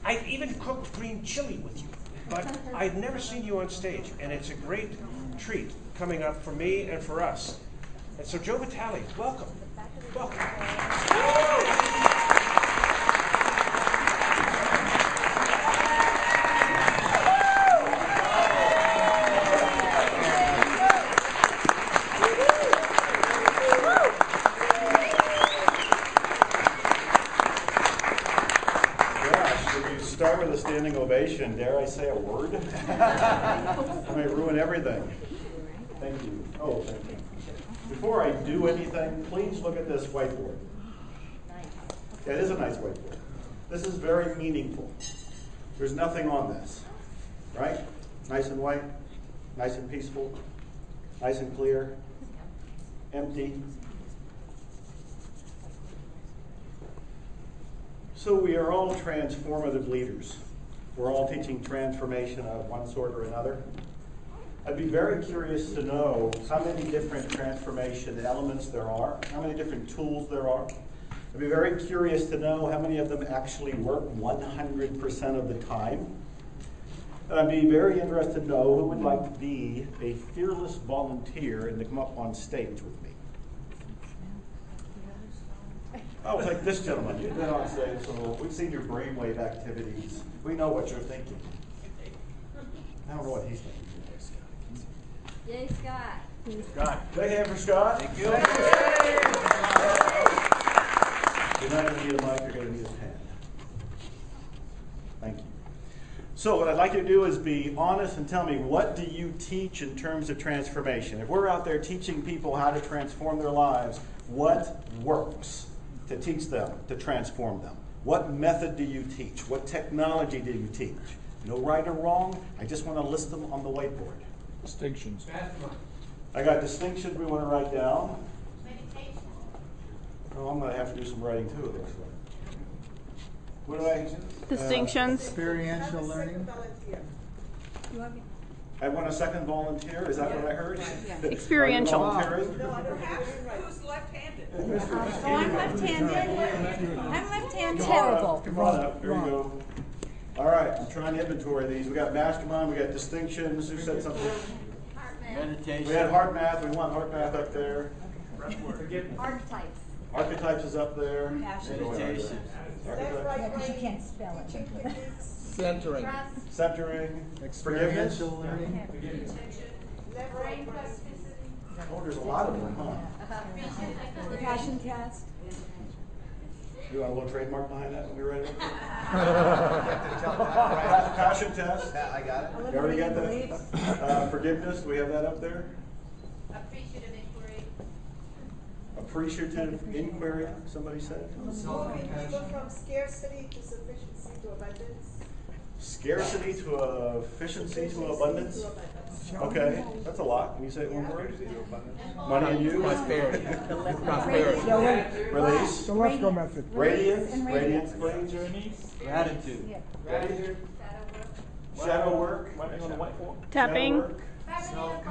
I've even cooked green chili with you, but I've never seen you on stage, and it's a great treat coming up for me and for us. And so, Joe Vitale, welcome. Welcome. Start with a standing ovation. Dare I say a word? I may ruin everything. Thank you. Oh, thank you. Before I do anything, please look at this whiteboard. Yeah, it is a nice whiteboard. This is very meaningful. There's nothing on this, right? Nice and white, nice and peaceful, nice and clear, empty. So we are all transformative leaders. We're all teaching transformation of one sort or another. I'd be very curious to know how many different transformation elements there are, how many different tools there are. I'd be very curious to know how many of them actually work 100% of the time. And I'd be very interested to know who would like to be a fearless volunteer and to come up on stage with me. Oh, it's like this gentleman. You've been on stage, so we've seen your brainwave activities. We know what you're thinking. I don't know what he's thinking. Yay, Scott. Scott. Big hand for Scott. Thank you. You're not going to need a mic, you're going to need a pen. Thank you. So what I'd like you to do is be honest and tell me, what do you teach in terms of transformation? If we're out there teaching people how to transform their lives, what works to teach them, to transform them? What method do you teach? What technology do you teach? No right or wrong. I just want to list them on the whiteboard. Distinctions. I got distinctions we want to write down. Meditation. Oh, I'm going to have to do some writing too, it looks like. What do I? Distinctions. Experiential learning. I want a second volunteer. Is that what I heard? Experiential. Volunteering? No, perhaps who's left-handed? Oh, I'm left-handed. I'm left-handed. Terrible. Come on up. There you go. All right. I'm trying to inventory these. We got mastermind. We got distinctions. Who said something? Meditation. We had heart math. We want heart math up there. Archetypes. Archetypes is up there. Meditation. Because you can't spell it. Centering. Centering. Experiential Forgiveness. learning. Oh, there's a lot of them, huh? The passion test. You want a little trademark behind that when we write it? Passion test. I got it. You already got that? Forgiveness. Do we have that up there? Appreciative inquiry. Appreciative inquiry, somebody said. Moving people from scarcity to sufficiency to abundance. Scarcity to efficiency to abundance. Okay, that's a lot. Can you say it one word? Money and you? Prosperity. Prosperity. Release. The Let's Go method. Radiance. Radiance, please. Gratitude. Ready? Shadow work. Tapping. Shadow work.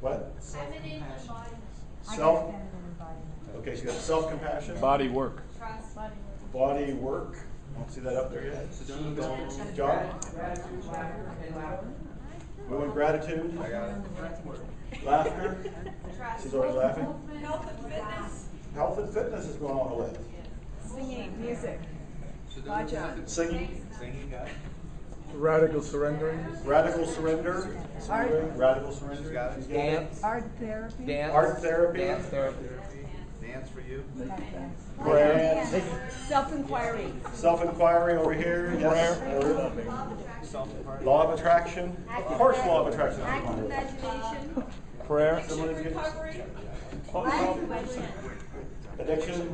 What? Feminine embodiment. Self. Okay, so you got self-compassion. Body work. Trust. Body work. Don't see that up there yet. John? We want gratitude. I got it. Laughter. She's always laughing. Health and fitness. Health and fitness is going on the list. Singing, music. Singing. Singing, got it. Radical surrendering. Radical surrender. Radical surrender. Got it. She's got it. Dance. Art therapy. Dance. Art therapy. Dance therapy. Dance for you. Prayer. Self-inquiry. Self-inquiry over here. Yes. Law of attraction. Of course, law of attraction. Active imagination. Prayer. Somebody's getting Recovery. Addiction.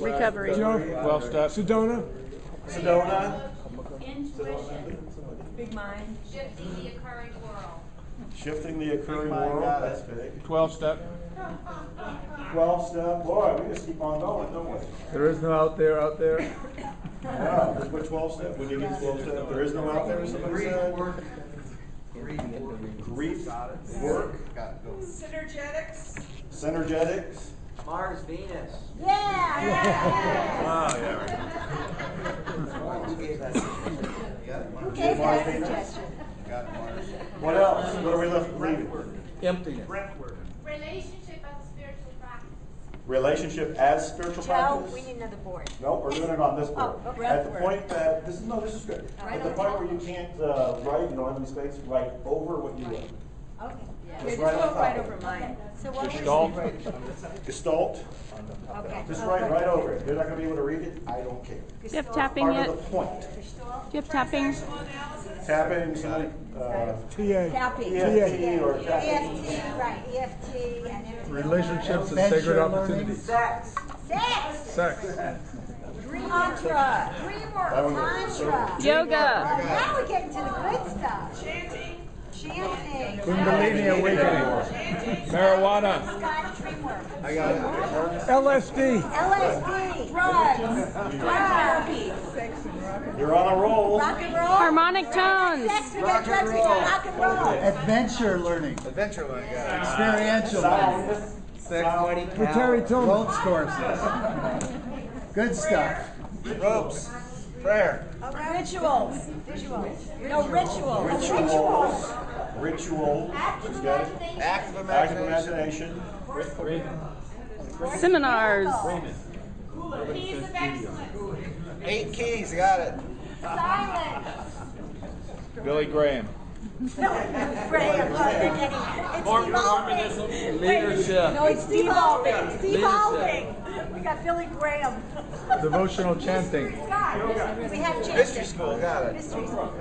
Recovery. Joe. 12 steps. Sedona. Sedona. Intuition. Big mind. Shifting the occurring world. Shifting the occurring world. That's big. 12 step. 12 step. Boy, we just keep on going, don't we? There is no out there. Wow, there's what 12 step? When you get 12 step, there is no out there, somebody said. Grief, work, Synergetics. synergetics. Mars, Venus. Yeah! Oh, yeah. gave that suggestion? You got it, Mark? Who gave that suggestion? Got it, Mark. What else? What are we left leaving? Emptiness. Relationship as a spiritual practice. Relationship as spiritual Joe, practice? we need another board. No, we're doing it on this board. Oh, okay. At the point that, this is good. At the point where you can't write, you don't have any space, write over what you wrote. Okay. Just write on top of it. mine. So what Gestalt. Gestalt, Okay. just write right over it. They're not gonna be able to read it, I don't care. Do you have tapping Part yet? of Do the point. you have tapping? Tapping, TA. Tapping. EFT or EFT, tapping. right, EFT and everything. Relationships and sacred opportunities. Sex. Sex. Tantra. Tantra. Yoga. Now we're getting to the good stuff. Chanting. Kundalini awakening. Marijuana. Scott Dreamwork. I got it. LSD. LSD. Drugs. Therapy. You're on a roll. Rock and roll. Harmonic tones. Sex, we got drugs, we got rock and roll. Adventure learning, Adventure one, got it. experiential learning, Sex, money, Terry Tillman. ropes courses. Good stuff. ropes, prayer. Rituals. No, rituals. Ritual. Active You got it? imagination. Active Active imagination. imagination. Seminars. Keys of excellence. 8 keys, got it. Silence. Billy Graham. Graham, it's devolving. Leadership. No, it's devolving. It's devolving. We got Billy Graham. Devotional chanting. Scott, we have chanting. Mystery school, got it. Mystery school.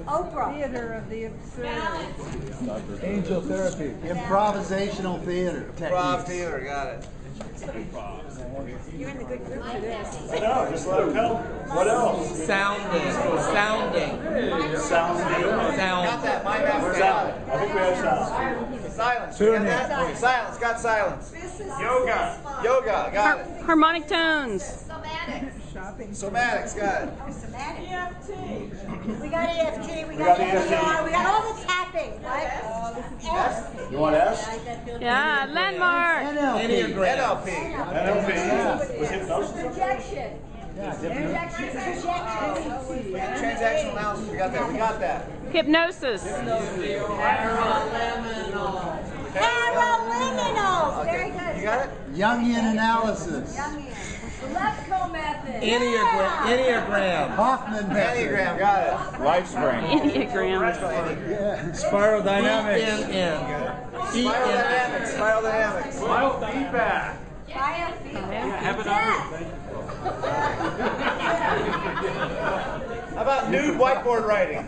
Oprah. Theater of the absurd. Angel therapy. Improvisational theater Improv techniques. theater, got it. You're in the good group for this. I know, just let them come. What else? Sounding. Sounds good. Got that, mind map. Where's that? I think we have sound. Silence, you got that? Silence, got silence. Yoga. Yoga, got it. Harmonic tones. Somatics. Somatics, got it. Somatic. EFT. We got EFT. We got got EFT. EFT. We got all the tapping. What? S. You want S? Yeah, landmark. NLP. NLP. Was hypnosis? Projection. Projection. Transactional analysis, we got that. We got that. Hypnosis. Paraliminals. Very You good. got it? Jungian analysis. Lepko method. Enneagram. Hoffman method. Enneagram, got it. Life spring. Enneagram. Spiral dynamics. Spiral dynamics, spiral dynamics. Feedback. How about nude whiteboard writing?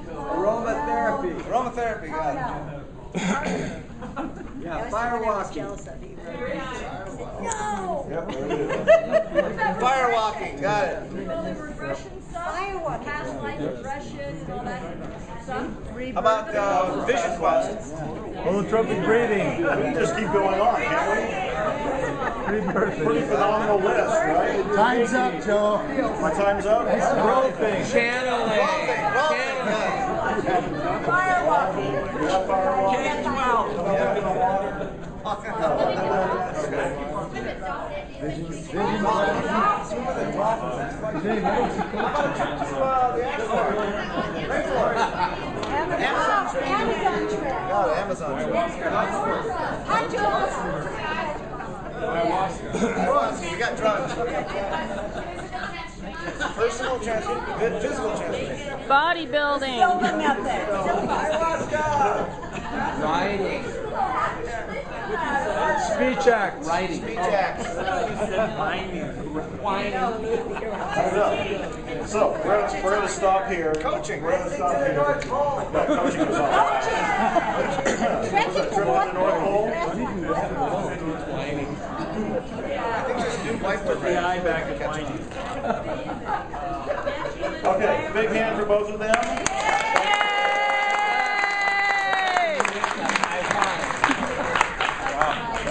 Aromatherapy. Aromatherapy, got it. Yeah, firewalking. No. Yep, there it is. Firewalking, got it. Firewalk. Past life regression and all that stuff. How about vision quest? Holotropic breathing. We can just keep going on, can't we? Pretty phenomenal list, right? Time's up, Joe. My time's up? Groping. Channeling. Rolfing, got it. Firewalking. We got firewalk. Amazon trip. Got it, Amazon trip. Drugs, we got drugs. Personal transformation, physical transformation. Bodybuilding. Silver method. Writing. Speech act. Writing. Speech acts. So, we're going to stop here. Coaching. We're going to stop here. No, coaching is on. Stretching Trip on the North Pole. I think just do whiteboard writing. Okay, big hand for both of them.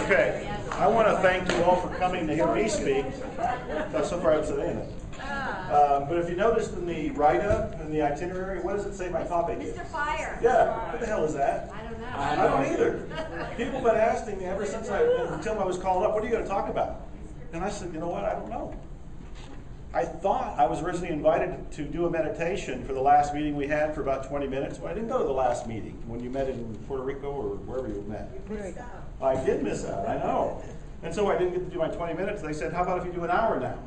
Okay, I want to thank you all for coming to hear me speak. So far I haven't said anything. But if you noticed in the write-up, in the itinerary, what does it say my topic is? Mr. Fire. Yeah, what the hell is that? I don't know. I don't either. People have been asking me ever since until I was called up, what are you going to talk about? And I said, you know what, I don't know. I thought I was originally invited to do a meditation for the last meeting we had for about 20 minutes, but I didn't go to the last meeting when you met in Puerto Rico or wherever you met. I did miss out, I know. And so I didn't get to do my 20 minutes. They said, how about if you do an hour now?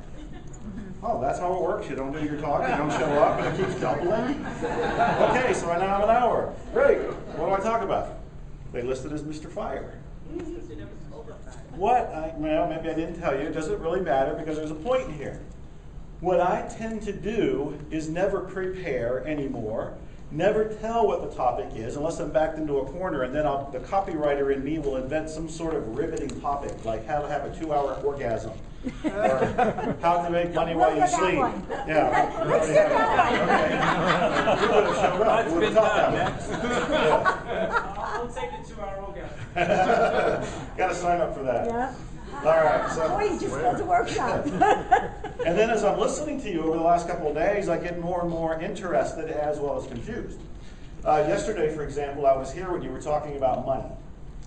Oh, that's how it works. You don't do your talk, you don't show up, and it keeps doubling. Okay, so I now have an hour. Great. What do I talk about? They listed as Mr. Fire. What? Well, maybe I didn't tell you. It doesn't really matter because there's a point here. What I tend to do is never prepare anymore, never tell what the topic is unless I'm backed into a corner, and then the copywriter in me will invent some sort of riveting topic, like how to have a 2-hour orgasm, or how to make money while you sleep. Yeah. Let's do that Okay. You would have showed up. We would have talked about it. I'll take the 2-hour orgasm. Got to sign up for that. Yeah. All right. So. Or you just go to workshop. And then as I'm listening to you over the last couple of days, I get more and more interested as well as confused. Yesterday, for example, I was here when you were talking about money.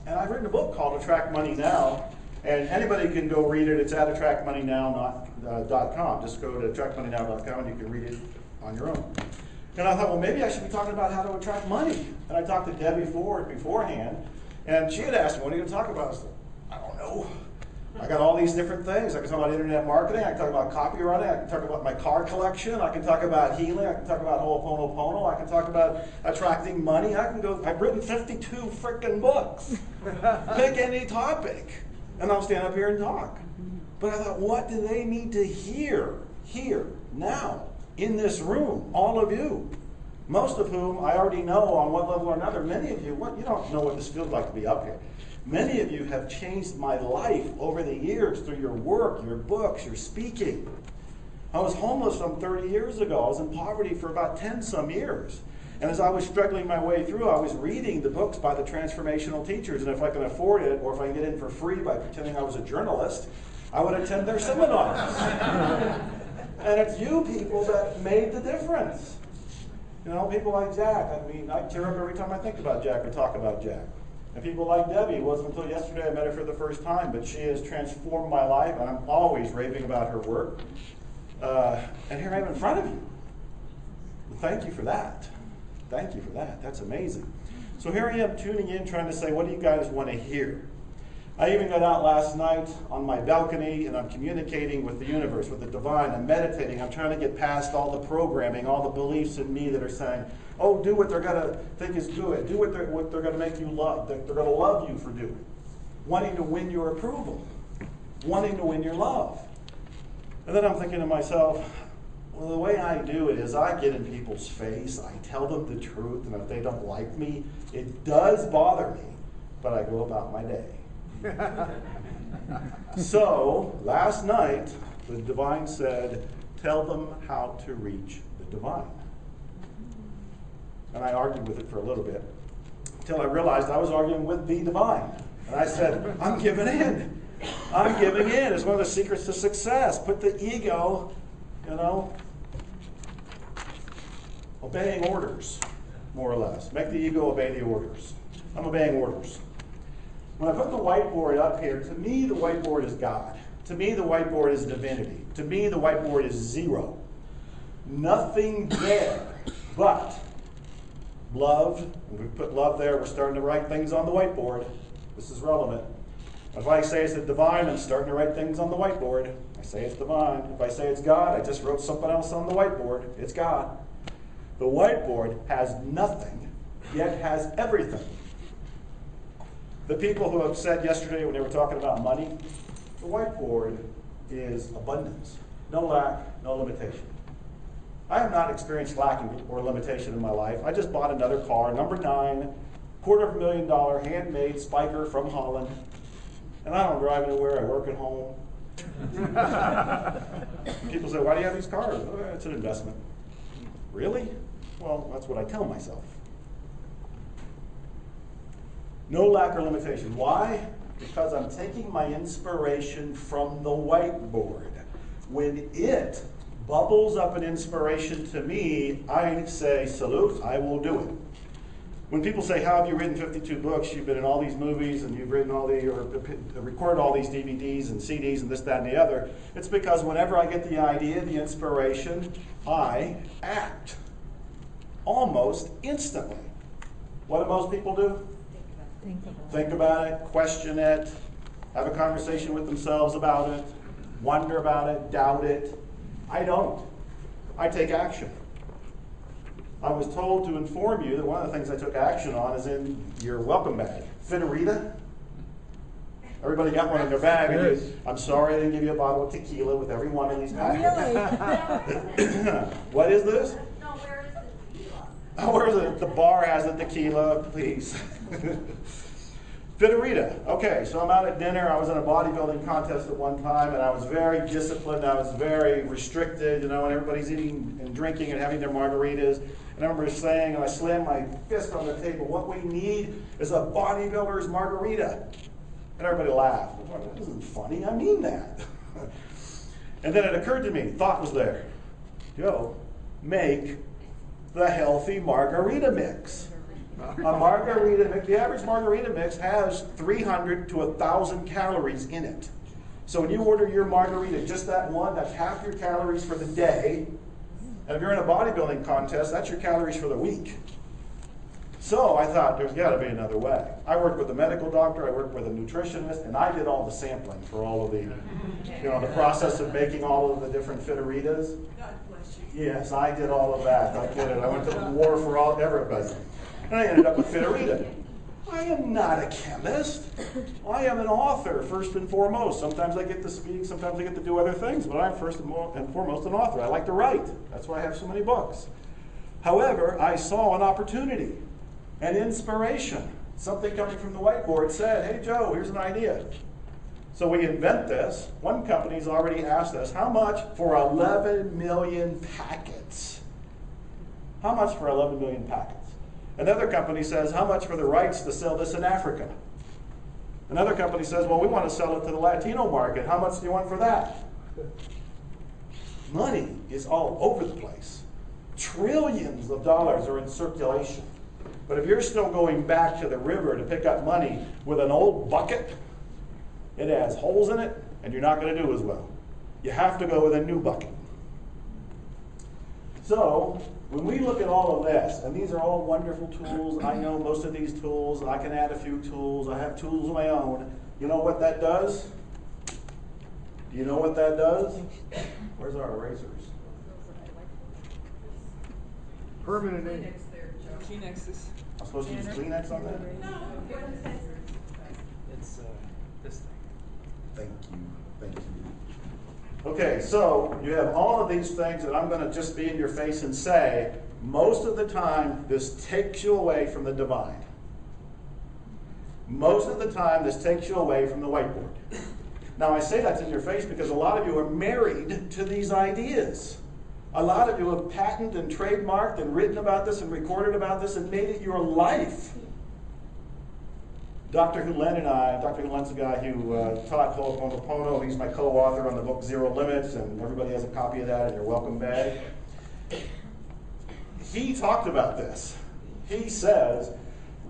And I've written a book called Attract Money Now. And anybody can go read it. It's at attractmoneynow.com. Just go to attractmoneynow.com and you can read it on your own. And I thought, well, maybe I should be talking about how to attract money. And I talked to Debbie Ford beforehand. And she had asked me, what are you going to talk about? I said, I don't know. I got all these different things. I can talk about internet marketing. I can talk about copywriting. I can talk about my car collection. I can talk about healing. I can talk about Ho'oponopono. I can talk about attracting money. I can go. I've written 52 freaking books. Pick any topic, and I'll stand up here and talk. But I thought, what do they need to hear here now in this room? All of you, most of whom I already know on one level or another. Many of you, you don't know what this feels like to be up here. Many of you have changed my life over the years through your work, your books, your speaking. I was homeless some 30 years ago. I was in poverty for about 10 some years. And as I was struggling my way through, I was reading the books by the transformational teachers. And if I can afford it, or if I can get in for free by pretending I was a journalist, I would attend their seminars. And it's you people that made the difference. You know, people like Jack. I mean, I tear up every time I think about Jack or talk about Jack. And people like Debbie, it wasn't until yesterday I met her for the first time, but she has transformed my life, and I'm always raving about her work. And here I am in front of you. Well, thank you for that. Thank you for that. That's amazing. So here I am tuning in, trying to say, what do you guys want to hear? I even got out last night on my balcony, and I'm communicating with the universe, with the divine. I'm meditating. I'm trying to get past all the programming, all the beliefs in me that are saying, oh, do what they're going to think is good. Do what they're going to make you love. They're going to love you for doing. Wanting to win your approval. Wanting to win your love. And then I'm thinking to myself, well, the way I do it is I get in people's face. I tell them the truth. And if they don't like me, it does bother me. But I go about my day. So, last night, the divine said, tell them how to reach the divine. And I argued with it for a little bit, until I realized I was arguing with the divine. And I said, I'm giving in. I'm giving in. It's one of the secrets to success. Put the ego, obeying orders, more or less. Make the ego obey the orders. I'm obeying orders. When I put the whiteboard up here, to me the whiteboard is God. To me the whiteboard is divinity. To me the whiteboard is zero. Nothing there but love. When we put love there, we're starting to write things on the whiteboard. This is relevant. If I say it's the divine, I'm starting to write things on the whiteboard. I say it's divine. If I say it's God, I just wrote something else on the whiteboard. It's God. The whiteboard has nothing, yet has everything. The people who have said yesterday when they were talking about money, the whiteboard is abundance. No lack, no limitation. I have not experienced lack or limitation in my life. I just bought another car, number 9, $250,000 handmade spiker from Holland. And I don't drive anywhere. I work at home. People say, why do you have these cars? Oh, it's an investment. Really? Well, that's what I tell myself. No lack or limitation. Why? Because I'm taking my inspiration from the whiteboard. When it bubbles up an inspiration to me, I say, salute, I will do it. When people say, how have you written 52 books? You've been in all these movies and you've written all the, or recorded all these DVDs and CDs and this, that, and the other. It's because whenever I get the idea, the inspiration, I act. Almost instantly. What do most people do? Think about it, question it, have a conversation with themselves about it, wonder about it, doubt it. I don't. I take action. I was told to inform you that one of the things I took action on is in your welcome bag. Fitarita. Everybody got one in their bag. Yes. I'm sorry I didn't give you a bottle of tequila with every one of these packets. What is this? No, where is the tequila? Oh, where is it? The bar has the tequila, please. Fitarita. Okay, so I'm out at dinner. I was in a bodybuilding contest at one time, and I was very disciplined. I was very restricted, and everybody's eating and drinking and having their margaritas. And I remember saying, and I slammed my fist on the table, what we need is a bodybuilder's margarita. And everybody laughed. That isn't funny. I mean that. And then it occurred to me, thought was there. Joe, make the healthy margarita mix. A margarita mix, the average margarita mix has 300 to 1,000 calories in it. So when you order your margarita, just that one, that's half your calories for the day. And if you're in a bodybuilding contest, that's your calories for the week. So I thought there's got to be another way. I worked with a medical doctor, I worked with a nutritionist, and I did all the sampling for all of the, the process of making all of the different Fitaritas. God bless you. Yes, I did all of that. I did it. I went to war for everybody. And I ended up with Fitarita. I am not a chemist. I am an author, first and foremost. Sometimes I get to speak, sometimes I get to do other things, but I'm first and foremost an author. I like to write. That's why I have so many books. However, I saw an opportunity, an inspiration. Something coming from the whiteboard said, hey, Joe, here's an idea. So we invent this. One company's already asked us, how much for 11 million packets? How much for 11 million packets? Another company says, how much for the rights to sell this in Africa? Another company says, well, we want to sell it to the Latino market. How much do you want for that? Money is all over the place. Trillions of dollars are in circulation. But if you're still going back to the river to pick up money with an old bucket, it has holes in it, and you're not going to do as well. You have to go with a new bucket. So, when we look at all of this, and these are all wonderful tools, I know most of these tools, I can add a few tools, I have tools of my own. You know what that does? Do you know what that does? Where's our erasers? Permanent ink. Kleenex there, Joe. Kleenex is. I'm supposed to use Kleenex on that? It's this thing. Thank you, thank you. Okay, so you have all of these things that I'm going to just be in your face and say, most of the time this takes you away from the divine. Most of the time this takes you away from the whiteboard. Now I say that's in your face because a lot of you are married to these ideas. A lot of you have patented and trademarked and written about this and recorded about this and made it your life. Dr. Hulen and I, Dr. Hulen's the guy who taught Ho'oponopono. He's my co-author on the book Zero Limits, and everybody has a copy of that in your welcome bag. He talked about this. He says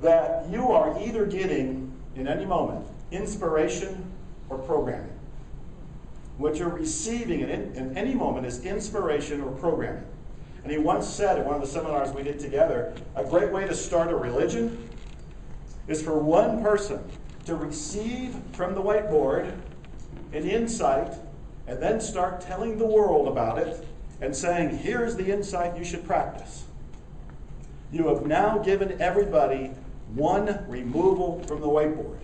that you are either getting, in any moment, inspiration or programming. What you're receiving in any moment is inspiration or programming. And he once said at one of the seminars we did together, a great way to start a religion is for one person to receive from the whiteboard an insight and then start telling the world about it and saying, here's the insight you should practice. You have now given everybody one removal from the whiteboard.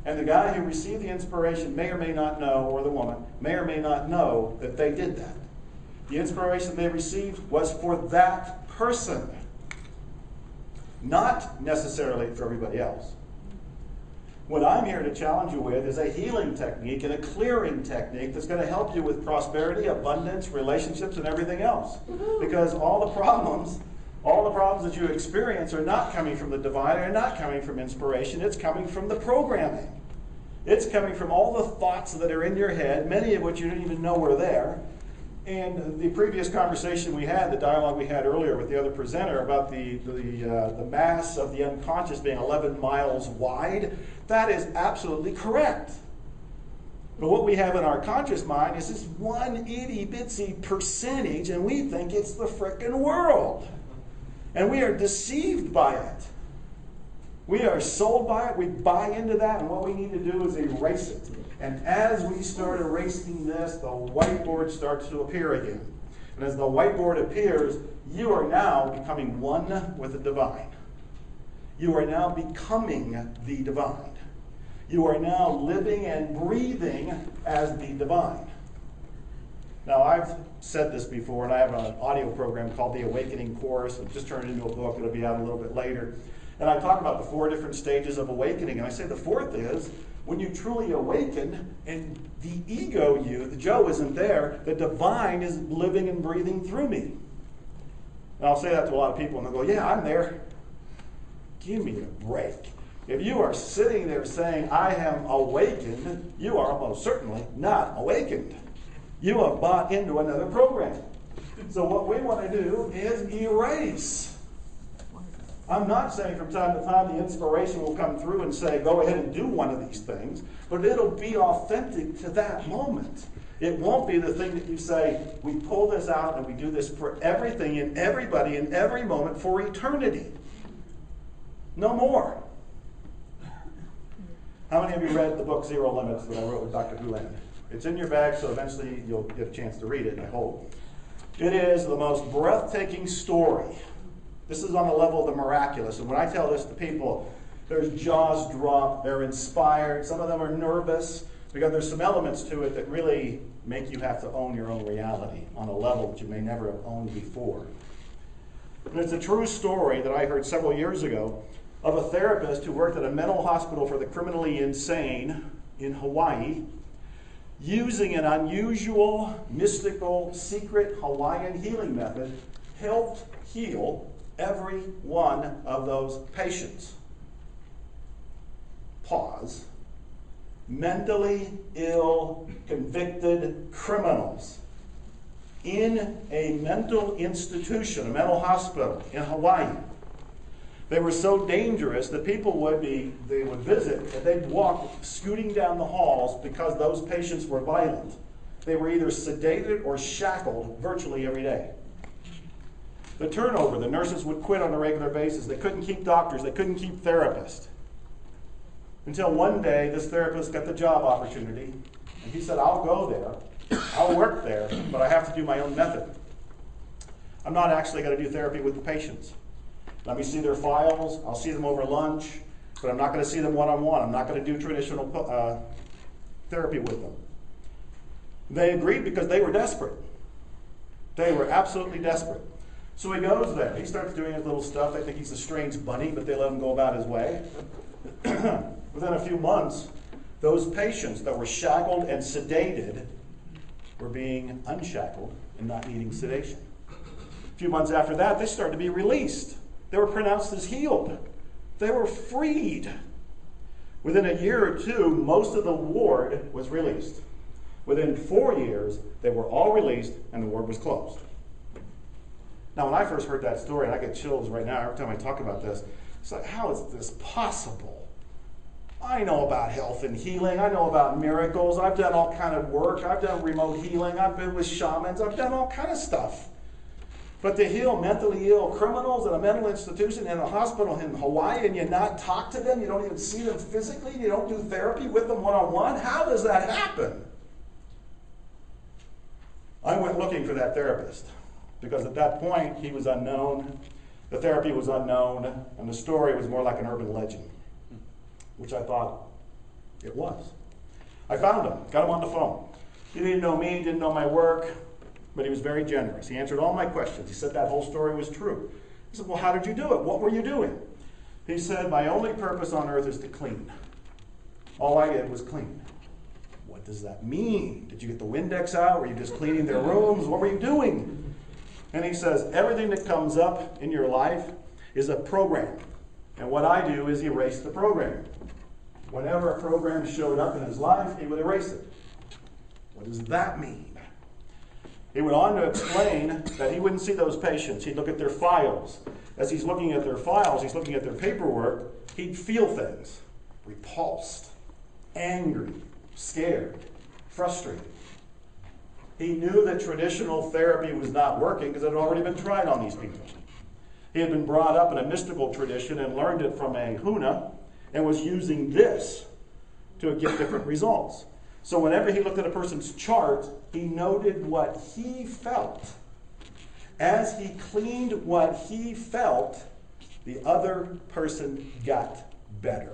And the guy who received the inspiration may or may not know, or the woman, may or may not know that they did that. The inspiration they received was for that person, not necessarily for everybody else. What I'm here to challenge you with is a healing technique and a clearing technique that's going to help you with prosperity, abundance, relationships, and everything else. Because all the problems that you experience are not coming from the divine, are not coming from inspiration, it's coming from the programming. It's coming from all the thoughts that are in your head, many of which you didn't even know were there. And the previous conversation we had, the dialogue we had earlier with the other presenter about the mass of the unconscious being 11 miles wide, that is absolutely correct. But what we have in our conscious mind is this one itty-bitsy percentage, and we think it's the frickin' world. And we are deceived by it. We are sold by it, we buy into that, and what we need to do is erase it. And as we start erasing this, the whiteboard starts to appear again. And as the whiteboard appears, you are now becoming one with the divine. You are now becoming the divine. You are now living and breathing as the divine. Now, I've said this before, and I have an audio program called The Awakening Course. I've just turned it into a book. It'll be out a little bit later. And I talk about the 4 different stages of awakening. And I say the 4th is when you truly awaken and the ego you, the Joe, isn't there. The divine is living and breathing through me. And I'll say that to a lot of people, and they'll go, yeah, I'm there. Give me a break. If you are sitting there saying, I am awakened, you are almost certainly not awakened. You have bought into another program. So what we want to do is erase. I'm not saying from time to time the inspiration will come through and say, go ahead and do one of these things, but it'll be authentic to that moment. It won't be the thing that you say, we pull this out and we do this for everything and everybody in every moment for eternity. No more. How many of you read the book Zero Limits that I wrote with Dr. Huland? It's in your bag, so eventually you'll get a chance to read it, I hope. It is the most breathtaking story. This is on the level of the miraculous. And when I tell this to people, their jaws drop, they're inspired, some of them are nervous, because there's some elements to it that really make you have to own your own reality on a level that you may never have owned before. And it's a true story that I heard several years ago of a therapist who worked at a mental hospital for the criminally insane in Hawaii, using an unusual, mystical, secret Hawaiian healing method, helped heal every one of those patients. Pause. Mentally ill, convicted criminals in a mental institution, a mental hospital in Hawaii. They were so dangerous that people would visit and they'd walk scooting down the halls because those patients were violent. They were either sedated or shackled virtually every day. The turnover, the nurses would quit on a regular basis. They couldn't keep doctors, they couldn't keep therapists. Until one day, this therapist got the job opportunity, and he said, I'll go there, I'll work there, but I have to do my own method. I'm not actually going to do therapy with the patients. Let me see their files, I'll see them over lunch, but I'm not going to see them one-on-one. I'm not going to do traditional therapy with them. They agreed because they were desperate. They were absolutely desperate. So he goes there. He starts doing his little stuff. They think he's a strange bunny, but they let him go about his way. Within a few months, those patients that were shackled and sedated were being unshackled and not needing sedation. A few months after that, they started to be released. They were pronounced as healed. They were freed. Within a year or two, most of the ward was released. Within 4 years, they were all released and the ward was closed. Now, when I first heard that story, and I get chills right now every time I talk about this, it's like, how is this possible? I know about health and healing. I know about miracles. I've done all kind of work. I've done remote healing. I've been with shamans. I've done all kind of stuff. But to heal mentally ill criminals in a mental institution in a hospital in Hawaii and you not talk to them, you don't even see them physically, you don't do therapy with them one-on-one, how does that happen? I went looking for that therapist because at that point he was unknown, the therapy was unknown, and the story was more like an urban legend, which I thought it was. I found him, got him on the phone. He didn't know me, didn't know my work, but he was very generous. He answered all my questions. He said that whole story was true. I said, well, how did you do it? What were you doing? He said, my only purpose on earth is to clean. All I did was clean. What does that mean? Did you get the Windex out? Were you just cleaning their rooms? What were you doing? And he says, everything that comes up in your life is a program. And what I do is erase the program. whenever a program showed up in his life, he would erase it. What does that mean? He went on to explain that he wouldn't see those patients. He'd look at their files. As he's looking at their files, he's looking at their paperwork, he'd feel things. Repulsed, angry, scared, frustrated. He knew that traditional therapy was not working because it had already been tried on these people. He had been brought up in a mystical tradition and learned it from a Huna and was using this to get different results. So whenever he looked at a person's chart, he noted what he felt. As he cleaned what he felt, the other person got better.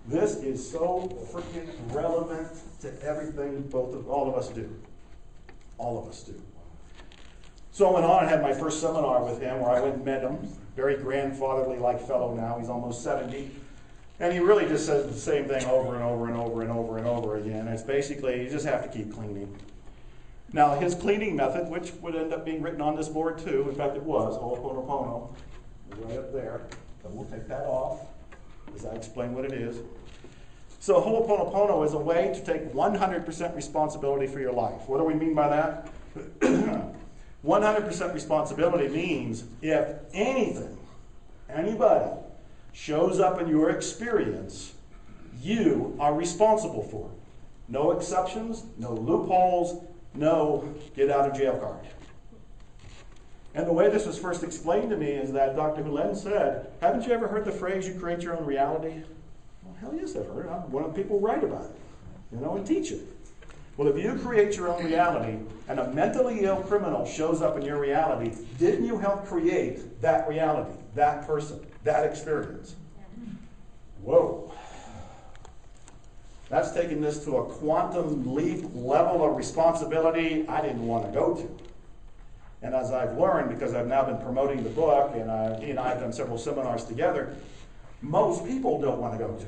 This is so freaking relevant to everything all of us do. All of us do. So I went on and had my first seminar with him where I went and met him. Very grandfatherly-like fellow now. He's almost 70. And he really just says the same thing over and over and over and over and over again. It's basically, you just have to keep cleaning. Now, his cleaning method, which would end up being written on this board too, in fact it was, Ho'oponopono, right up there. But we'll take that off as I explain what it is. So Ho'oponopono is a way to take 100% responsibility for your life. What do we mean by that? 100% responsibility means if anything, anybody, shows up in your experience, you are responsible for it. No exceptions, no loopholes, no get out of jail card. And the way this was first explained to me is that Dr. Hulen said, haven't you ever heard the phrase, you create your own reality? Well, hell yes, I've heard it. I'm one of the people who write about it, and teach it. Well, if you create your own reality and a mentally ill criminal shows up in your reality, didn't you help create that reality, that person, that experience? Whoa. That's taking this to a quantum leap level of responsibility I didn't want to go to. And as I've learned, because I've now been promoting the book, and he and I have done several seminars together, most people don't want to go to.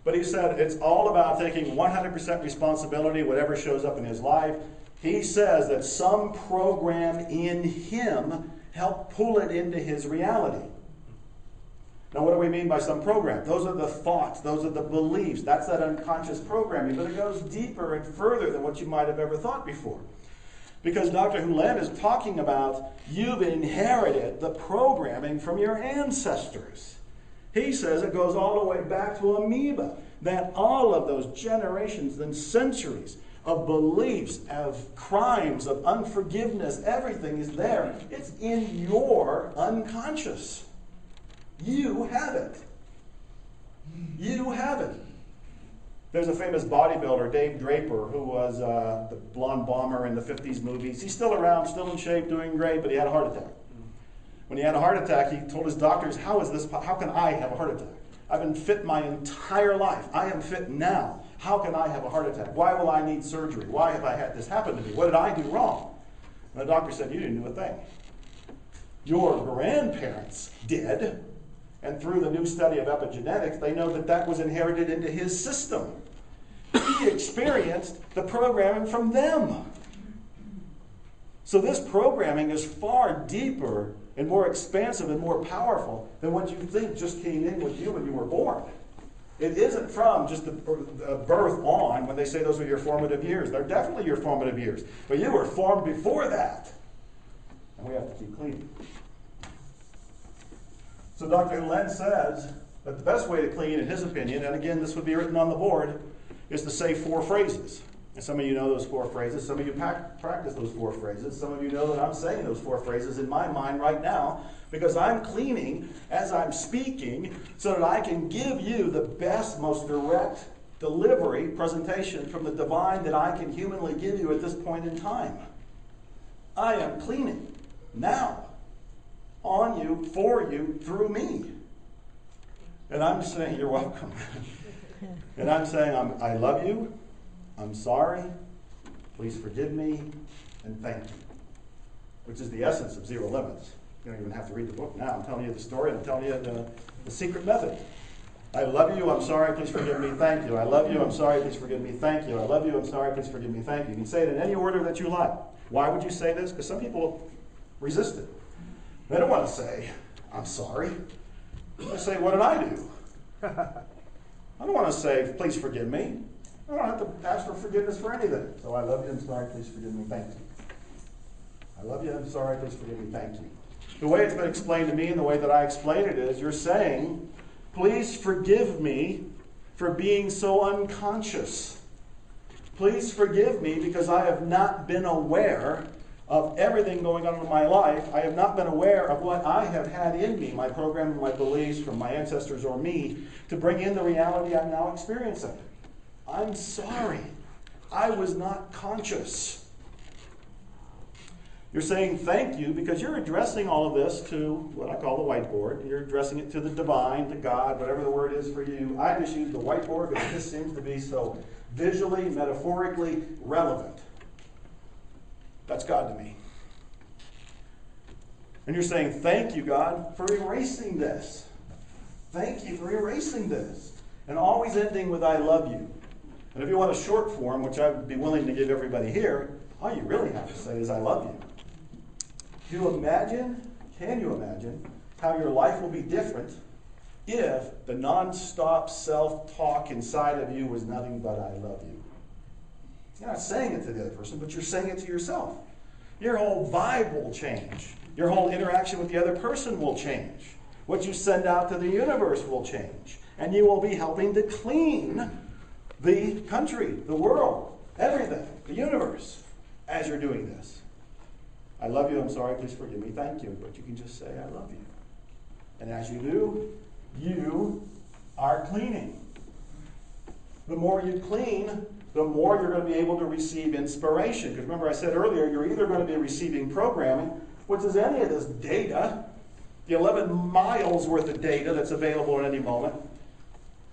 But he said it's all about taking 100% responsibility, whatever shows up in his life. He says that some program in him helped pull it into his reality. Now, what do we mean by some program? Those are the thoughts, those are the beliefs. That's that unconscious programming, but it goes deeper and further than what you might have ever thought before. Because Dr. Hulen is talking about you've inherited the programming from your ancestors. He says it goes all the way back to amoeba, that all of those generations and centuries of beliefs, of crimes, of unforgiveness, everything is there. It's in your unconscious. You have it. You have it. There's a famous bodybuilder, Dave Draper, who was the blonde bomber in the 50s movies. He's still around, still in shape, doing great, but he had a heart attack. When he had a heart attack, he told his doctors, how can I have a heart attack? I've been fit my entire life. I am fit now. How can I have a heart attack? Why will I need surgery? Why have I had this happen to me? What did I do wrong? And the doctor said, you didn't do a thing. Your grandparents did. And through the new study of epigenetics, they know that that was inherited into his system. He experienced the programming from them. So this programming is far deeper and more expansive and more powerful than what you think just came in with you when you were born. It isn't from just the birth on when they say those are your formative years. They're definitely your formative years. But you were formed before that. And we have to keep cleaning. So Dr. Hulen says that the best way to clean, in his opinion, and again, this would be written on the board, is to say 4 phrases. And some of you know those 4 phrases. Some of you practice those 4 phrases. Some of you know that I'm saying those 4 phrases in my mind right now because I'm cleaning as I'm speaking so that I can give you the best, most direct delivery, presentation from the divine that I can humanly give you at this point in time. I am cleaning now, on you, for you, through me. And I'm saying, you're welcome. And I'm saying, I love you. I'm sorry, please forgive me, and thank you. Which is the essence of Zero Limits. You don't even have to read the book now. I'm telling you the story. I'm telling you the secret method. I love you, I'm sorry, please forgive me, thank you. I love you, I'm sorry, please forgive me, thank you. I love you, I'm sorry, please forgive me, thank you. You can say it in any order that you like. Why would you say this? Because some people resist it. They don't want to say, I'm sorry. I say, what did I do? I don't want to say, please forgive me. I don't have to ask for forgiveness for anything. So I love you, I'm sorry, please forgive me, thank you. I love you, I'm sorry, please forgive me, thank you. The way it's been explained to me and the way that I explain it is, you're saying, please forgive me for being so unconscious. Please forgive me because I have not been aware of everything going on in my life. I have not been aware of what I have had in me, my program, my beliefs from my ancestors or me, to bring in the reality I'm now experiencing. I'm sorry. I was not conscious. You're saying thank you because you're addressing all of this to what I call the whiteboard. You're addressing it to the divine, to God, whatever the word is for you. I just use the whiteboard because this seems to be so visually, metaphorically relevant. That's God to me. And you're saying, thank you, God, for erasing this. Thank you for erasing this. And always ending with, I love you. And if you want a short form, which I would be willing to give everybody here, all you really have to say is, I love you. Can you imagine how your life will be different if the non-stop self-talk inside of you was nothing but I love you? You're not saying it to the other person, but you're saying it to yourself. Your whole vibe will change. Your whole interaction with the other person will change. What you send out to the universe will change. And you will be helping to clean the country, the world, everything, the universe, as you're doing this. I love you, I'm sorry, please forgive me, thank you. But you can just say, I love you. And as you do, you are cleaning. The more you clean, the more you're going to be able to receive inspiration. Because remember I said earlier, you're either going to be receiving programming, which is any of this data, the 11 miles worth of data that's available at any moment,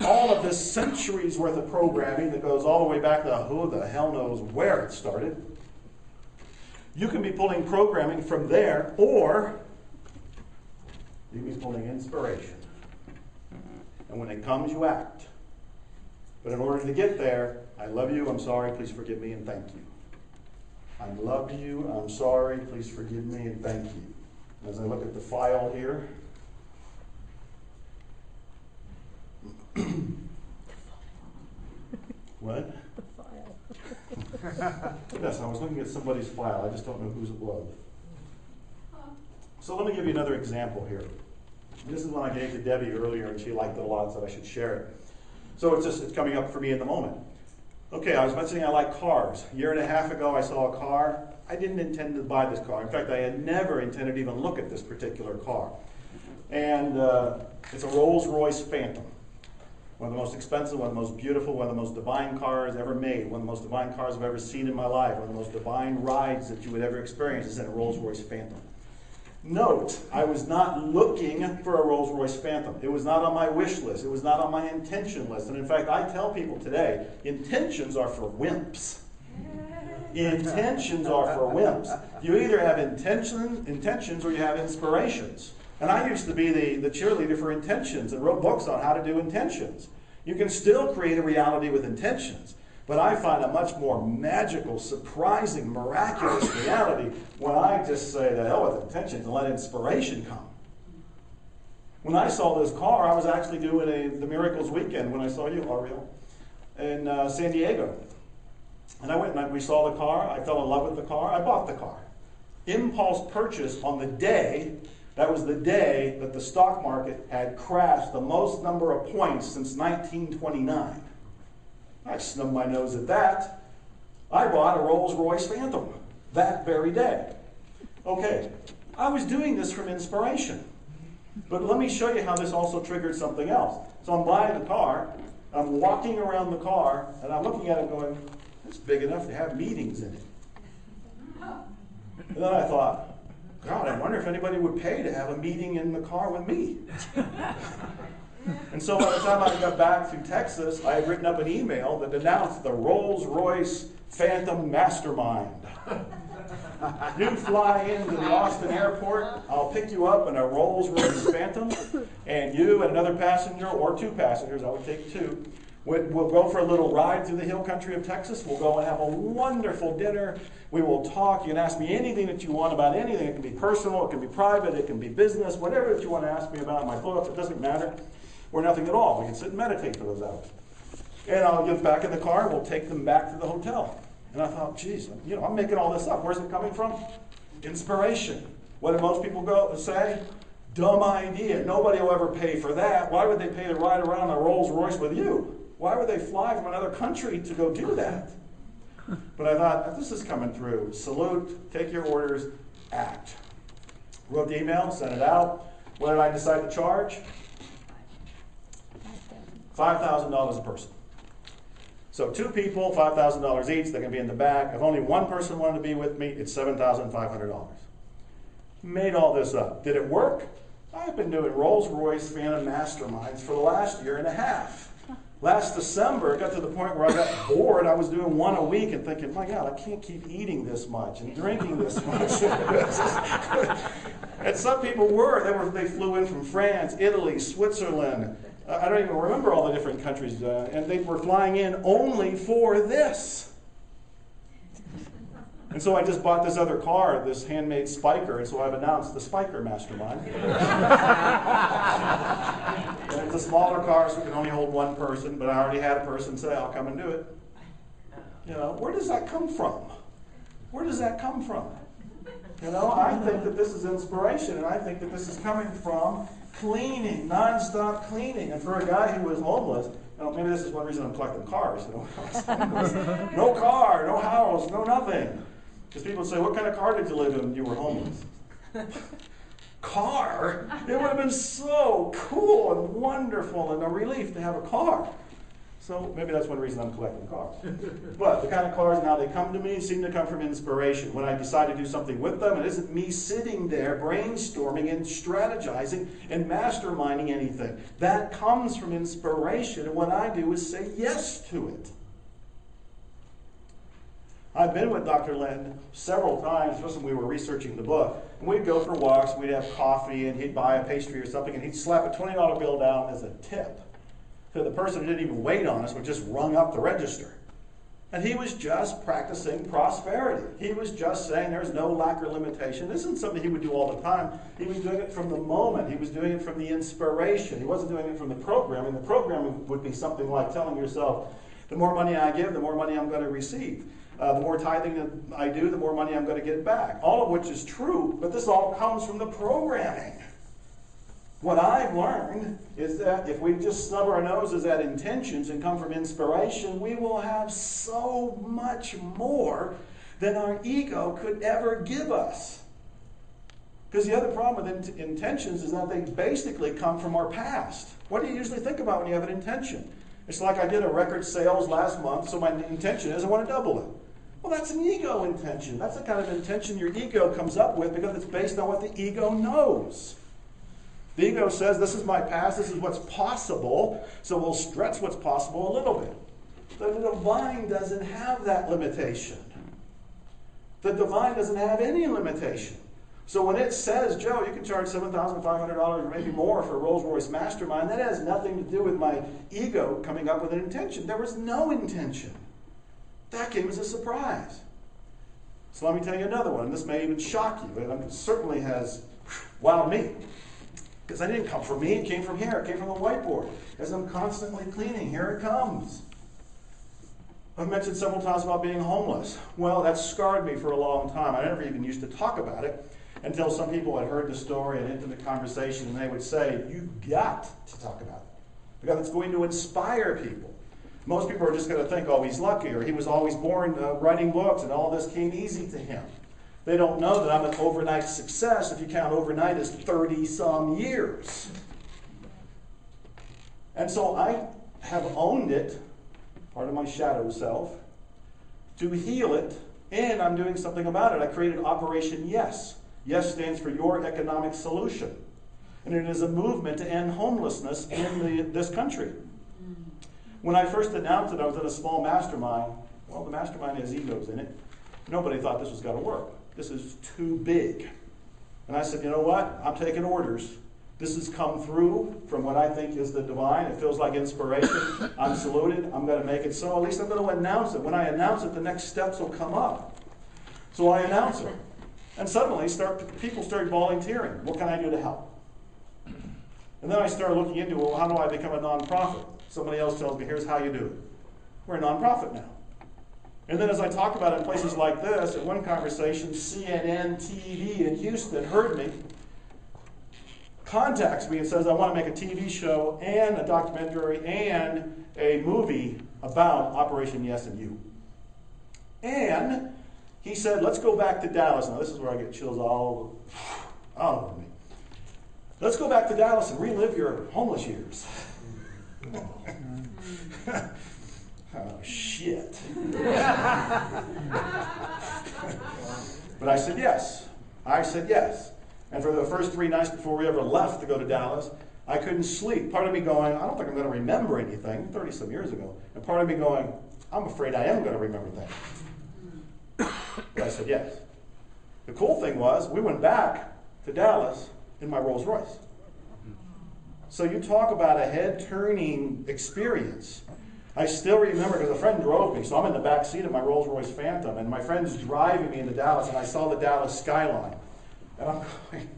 all of this centuries worth of programming that goes all the way back to who the hell knows where it started. You can be pulling programming from there, or you can be pulling inspiration. And when it comes, you act. But in order to get there, I love you, I'm sorry, please forgive me, and thank you. I love you, I'm sorry, please forgive me, and thank you. As I look at the file here, what? Yes, I was looking at somebody's file. I just don't know whose it was. So let me give you another example here. This is one I gave to Debbie earlier, and she liked it a lot, so I should share it. So it's coming up for me in the moment. Okay, I was mentioning I like cars. A year and a half ago, I saw a car. I didn't intend to buy this car. In fact, I had never intended to even look at this particular car. And it's a Rolls-Royce Phantom. One of the most expensive, one of the most beautiful, one of the most divine cars ever made, one of the most divine cars I've ever seen in my life, one of the most divine rides that you would ever experience is in a Rolls-Royce Phantom. Note, I was not looking for a Rolls-Royce Phantom. It was not on my wish list. It was not on my intention list. And in fact, I tell people today, intentions are for wimps. Intentions are for wimps. You either have intentions or you have inspirations. And I used to be the cheerleader for intentions and wrote books on how to do intentions. You can still create a reality with intentions, but I find a much more magical, surprising, miraculous reality when I just say the hell with intentions and let inspiration come. When I saw this car, I was actually doing the Miracles Weekend when I saw you, Ariel, in San Diego. And I went and we saw the car. I fell in love with the car. I bought the car. Impulse purchase on the day. That was the day that the stock market had crashed the most number of points since 1929. I snubbed my nose at that. I bought a Rolls-Royce Phantom that very day. Okay, I was doing this from inspiration. But let me show you how this also triggered something else. So I'm buying the car, I'm walking around the car, and I'm looking at it going, it's big enough to have meetings in it. And then I thought, God, I wonder if anybody would pay to have a meeting in the car with me. And so by the time I got back to Texas, I had written up an email that announced the Rolls-Royce Phantom Mastermind. You fly into the Austin airport, I'll pick you up in a Rolls-Royce Phantom, and you and another passenger, or two passengers, I would take two, We'll go for a little ride through the hill country of Texas. We'll go and have a wonderful dinner. We will talk. You can ask me anything that you want about anything. It can be personal, it can be private, it can be business, whatever that you want to ask me about my books. It doesn't matter. Or nothing at all. We can sit and meditate for those hours. And I'll get back in the car and we'll take them back to the hotel. And I thought, geez, I'm making all this up. Where's it coming from? Inspiration. What do most people say? Dumb idea. Nobody will ever pay for that. Why would they pay to ride around a Rolls Royce with you? Why would they fly from another country to go do that? But I thought, this is coming through. Salute, take your orders, act. Wrote the email, sent it out. What did I decide to charge? $5,000 a person. So 2 people, $5,000 each. They're going to be in the back. If only one person wanted to be with me, it's $7,500. Made all this up. Did it work? I've been doing Rolls-Royce Phantom Masterminds for the last year and a half. Last December, it got to the point where I got bored. I was doing one a week and thinking, my God, I can't keep eating this much and drinking this much. And some people they flew in from France, Italy, Switzerland. I don't even remember all the different countries. And they were flying in only for this. And so I just bought this other car, this handmade Spiker, and so I've announced the Spiker Mastermind. And it's a smaller car, so it can only hold one person, but I already had a person say, I'll come and do it. Where does that come from? Where does that come from? I think that this is inspiration, and I think that this is coming from cleaning, nonstop cleaning. And for a guy who was homeless, maybe this is one reason I'm collecting cars. No car, no house, no nothing. Because people say, what kind of car did you live in when you were homeless? Car? It would have been so cool and wonderful and a relief to have a car. So maybe that's one reason I'm collecting cars. But the kind of cars now they come to me seem to come from inspiration. When I decide to do something with them, it isn't me sitting there brainstorming and strategizing and masterminding anything. That comes from inspiration, and what I do is say yes to it. I've been with Dr. Len several times, just when we were researching the book, and we'd go for walks, we'd have coffee, and he'd buy a pastry or something, and he'd slap a $20 bill down as a tip. So the person who didn't even wait on us would just rung up the register. And he was just practicing prosperity. He was just saying there's no lack or limitation. This isn't something he would do all the time. He was doing it from the moment. He was doing it from the inspiration. He wasn't doing it from the programming. The programming would be something like telling yourself, the more money I give, the more money I'm going to receive. The more tithing that I do, the more money I'm going to get back. All of which is true, but this all comes from the programming. What I've learned is that if we just snub our noses at intentions and come from inspiration, we will have so much more than our ego could ever give us. Because the other problem with intentions is that they basically come from our past. What do you usually think about when you have an intention? It's like I did a record sales last month, so my intention is I want to double it. Well, that's an ego intention. That's the kind of intention your ego comes up with because it's based on what the ego knows. The ego says, this is my past, this is what's possible, so we'll stretch what's possible a little bit. The divine doesn't have that limitation. The divine doesn't have any limitation. So when it says, Joe, you can charge $7,500 or maybe more for a Rolls-Royce Mastermind, that has nothing to do with my ego coming up with an intention. There was no intention. That came as a surprise. So let me tell you another one. This may even shock you, but it certainly has wowed me. Because it didn't come from me, it came from here. It came from the whiteboard. As I'm constantly cleaning, here it comes. I've mentioned several times about being homeless. Well, that scarred me for a long time. I never even used to talk about it until some people had heard the story and intimate conversation, and they would say, you've got to talk about it. Because it's going to inspire people. Most people are just going to think, oh, he's lucky, or he was always born writing books, and all this came easy to him. They don't know that I'm an overnight success, if you count overnight as 30-some years. And so I have owned it, part of my shadow self, to heal it, and I'm doing something about it. I created Operation Yes. Yes stands for Your Economic Solution. And it is a movement to end homelessness in this country. When I first announced it, I was in a small mastermind. Well, the mastermind has egos in it. Nobody thought this was going to work. This is too big. And I said, you know what? I'm taking orders. This has come through from what I think is the divine. It feels like inspiration. I'm saluted. I'm going to make it so. At least I'm going to announce it. When I announce it, the next steps will come up. So I announce it. And suddenly people start volunteering. What can I do to help? And then I start looking into, well, how do I become a nonprofit? Somebody else tells me, here's how you do it. We're a nonprofit now. And then as I talk about it in places like this, in one conversation, CNN TV in Houston heard me, contacts me and says, I want to make a TV show and a documentary and a movie about Operation Yes and You. And he said, let's go back to Dallas. Now this is where I get chills all over me. Let's go back to Dallas and relive your homeless years. Oh, shit. But I said yes. I said yes. And for the first 3 nights before we ever left to go to Dallas, I couldn't sleep. Part of me going, I don't think I'm going to remember anything, 30-some years ago. And part of me going, I'm afraid I am going to remember things. But I said yes. The cool thing was, we went back to Dallas in my Rolls Royce. So you talk about a head-turning experience. I still remember, because a friend drove me, so I'm in the back seat of my Rolls Royce Phantom, and my friend's driving me into Dallas, and I saw the Dallas skyline. And I'm going,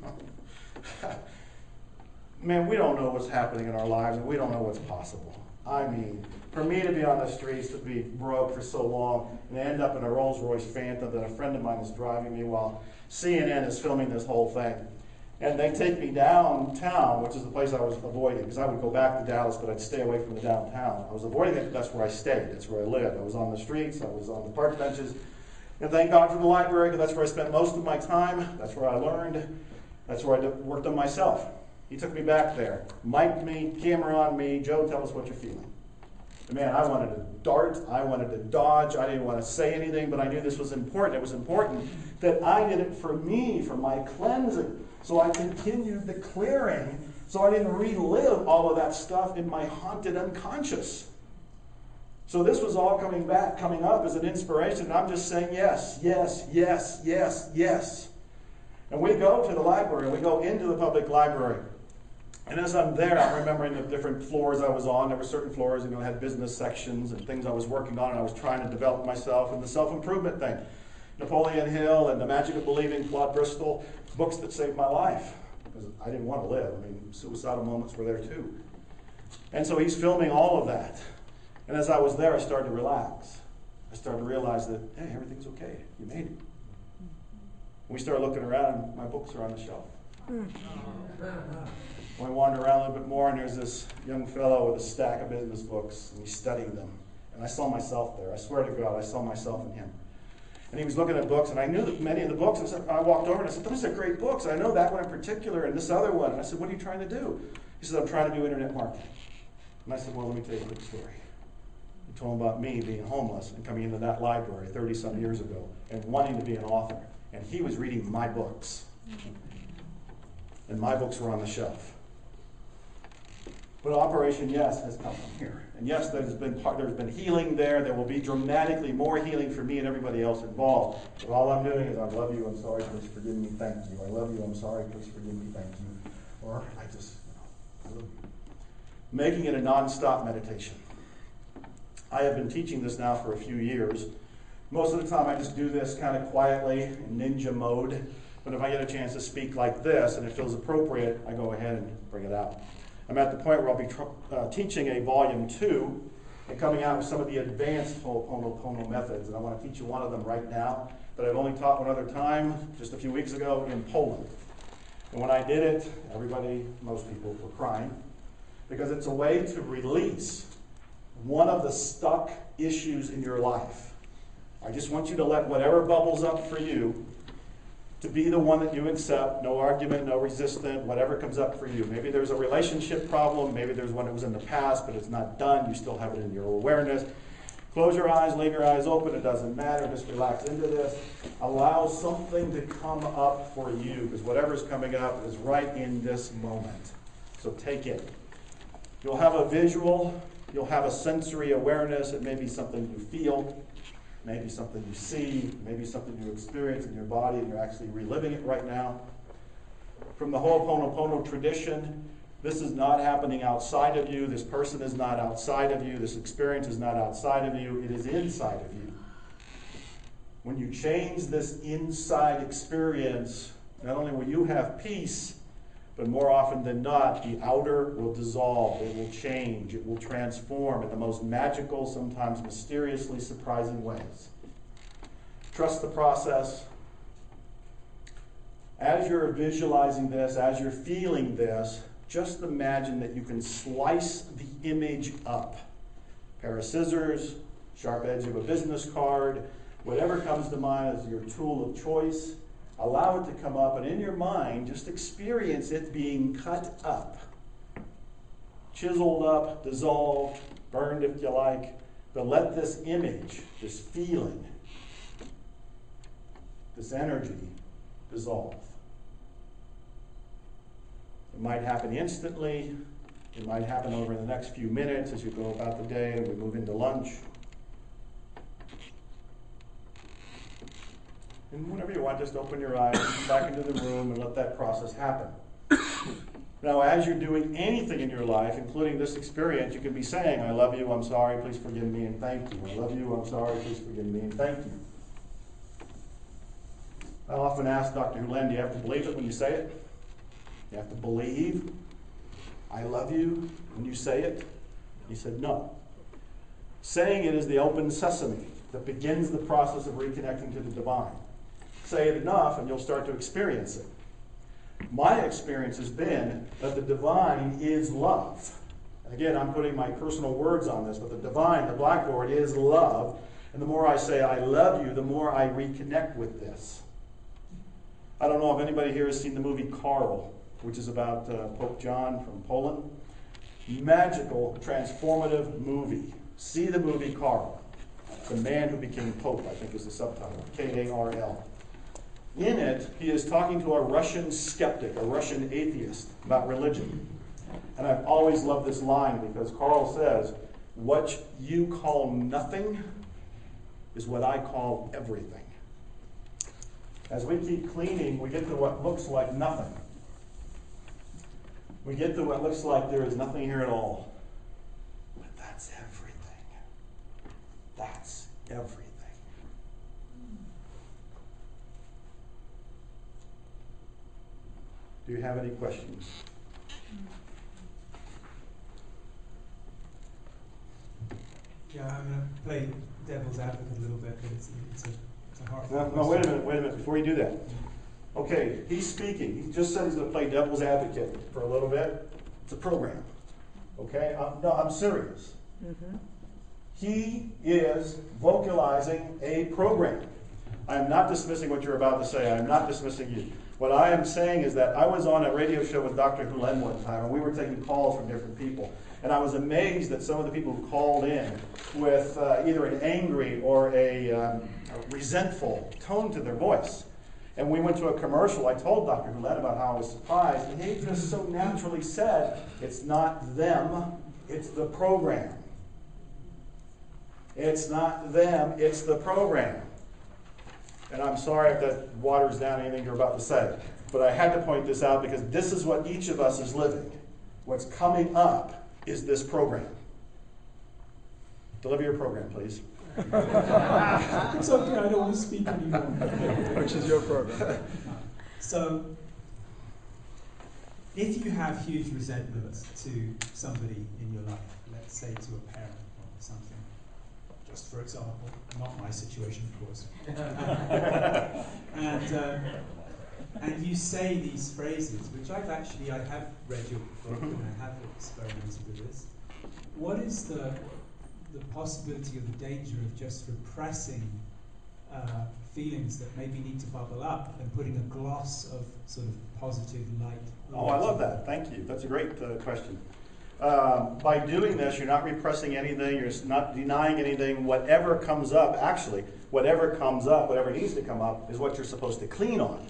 man, we don't know what's happening in our lives, and we don't know what's possible. I mean, for me to be on the streets, to be broke for so long, and end up in a Rolls Royce Phantom that a friend of mine is driving me while CNN is filming this whole thing. And they take me downtown, which is the place I was avoiding, because I would go back to Dallas, but I'd stay away from the downtown. I was avoiding it, but that's where I stayed. That's where I lived. I was on the streets. I was on the park benches. And thank God for the library, because that's where I spent most of my time. That's where I learned. That's where I worked on myself. He took me back there, mic'd me, camera on me. Joe, tell us what you're feeling. And man, I wanted to dart. I wanted to dodge. I didn't want to say anything, but I knew this was important. It was important that I did it for me, for my cleansing. So I continued the clearing, so I didn't relive all of that stuff in my haunted unconscious. So this was all coming up as an inspiration, and I'm just saying yes, yes, yes, yes, yes. And we go to the library, we go into the public library. And as I'm there, I'm remembering the different floors I was on. There were certain floors, had business sections and things I was working on, and I was trying to develop myself and the self-improvement thing. Napoleon Hill and The Magic of Believing, Claude Bristol, books that saved my life. Because I didn't want to live. I mean, suicidal moments were there too. And so he's filming all of that. And as I was there, I started to relax. I started to realize that, hey, everything's okay. You made it. We started looking around, and my books are on the shelf. We wander around a little bit more, and there's this young fellow with a stack of business books, and he's studying them. And I saw myself there. I swear to God, I saw myself in him. And he was looking at books, and I knew that many of the books. And I walked over and I said, those are great books. I know that one in particular and this other one. And I said, what are you trying to do? He said, I'm trying to do internet marketing. And I said, well, let me tell you a quick story. He told him about me being homeless and coming into that library 30-some years ago and wanting to be an author. And he was reading my books. And my books were on the shelf. But Operation Yes has come from here. And yes, there's been healing there. There will be dramatically more healing for me and everybody else involved. But all I'm doing is, I love you, I'm sorry, please forgive me, thank you. I love you, I'm sorry, please forgive me, thank you. Or I just, I love you. Making it a non-stop meditation. I have been teaching this now for a few years. Most of the time I just do this kind of quietly in ninja mode. But if I get a chance to speak like this and it feels appropriate, I go ahead and bring it out. I'm at the point where I'll be teaching a volume 2 and coming out with some of the advanced Ho'oponopono methods. And I want to teach you one of them right now, but I've only taught one other time just a few weeks ago in Poland. And when I did it, most people were crying, because it's a way to release one of the stuck issues in your life. I just want you to let whatever bubbles up for you to be the one that you accept, no argument, no resistance, whatever comes up for you. Maybe there's a relationship problem, maybe there's one that was in the past, but it's not done, you still have it in your awareness. Close your eyes, leave your eyes open, it doesn't matter, just relax into this. Allow something to come up for you, because whatever's coming up is right in this moment. So take it. You'll have a visual, you'll have a sensory awareness, it may be something you feel, maybe something you see, maybe something you experience in your body and you're actually reliving it right now. From the Ho'oponopono tradition, this is not happening outside of you. This person is not outside of you. This experience is not outside of you. It is inside of you. When you change this inside experience, not only will you have peace, but more often than not, the outer will dissolve, it will change, it will transform in the most magical, sometimes mysteriously surprising ways. Trust the process. As you're visualizing this, as you're feeling this, just imagine that you can slice the image up. Pair of scissors, sharp edge of a business card, whatever comes to mind as your tool of choice, allow it to come up, and in your mind, just experience it being cut up. Chiseled up, dissolved, burned if you like, but let this image, this feeling, this energy dissolve. It might happen instantly. It might happen over the next few minutes as you go about the day and we move into lunch. And whenever you want, just open your eyes, come back into the room, and let that process happen. Now, as you're doing anything in your life, including this experience, you can be saying, I love you, I'm sorry, please forgive me, and thank you. I love you, I'm sorry, please forgive me, and thank you. I often ask Dr. Hulen, do you have to believe it when you say it? You have to believe, I love you, when you say it? He said, no. Saying it is the open sesame that begins the process of reconnecting to the divine. Say it enough and you'll start to experience it. My experience has been that the divine is love. And again, I'm putting my personal words on this, but the divine, the blackboard, is love. And the more I say I love you, the more I reconnect with this. I don't know if anybody here has seen the movie Carl, which is about Pope John from Poland. Magical, transformative movie. See the movie Carl. The Man Who Became Pope, I think is the subtitle, K-A-R-L. In it, he is talking to a Russian skeptic, a Russian atheist, about religion. And I've always loved this line because Carl says, what you call nothing is what I call everything. As we keep cleaning, we get to what looks like nothing. We get to what looks like there is nothing here at all. But that's everything. That's everything. Do you have any questions? Yeah, I'm going to play devil's advocate a little bit, but it's a hard No, wait a minute, before you do that. Okay, he's speaking. He just said he's going to play devil's advocate for a little bit. It's a program. Okay? I'm serious. Mm-hmm. He is vocalizing a program. I am not dismissing what you're about to say. I am not dismissing you. What I am saying is that I was on a radio show with Dr. Hulen one time, and we were taking calls from different people. And I was amazed that some of the people who called in with either an angry or a resentful tone to their voice. And we went to a commercial. I told Dr. Hulen about how I was surprised, and he just so naturally said, it's not them, it's the program. It's not them, it's the program. And I'm sorry if that waters down anything you're about to say, but I had to point this out because this is what each of us is living. What's coming up is this program. Deliver your program, please. It's okay, I don't want to speak anymore. Which is your program. So, if you have huge resentment to somebody in your life, let's say to a parent or something, just for example, not my situation, of course, and you say these phrases, which I have read your book and I have experimented with this. What is the possibility or the danger of just repressing feelings that maybe need to bubble up and putting a gloss of sort of positive light? Oh, I love that. Thank you. That's a great question. By doing this, you're not repressing anything, you're not denying anything. Whatever comes up, actually, whatever comes up, whatever needs to come up, is what you're supposed to clean on.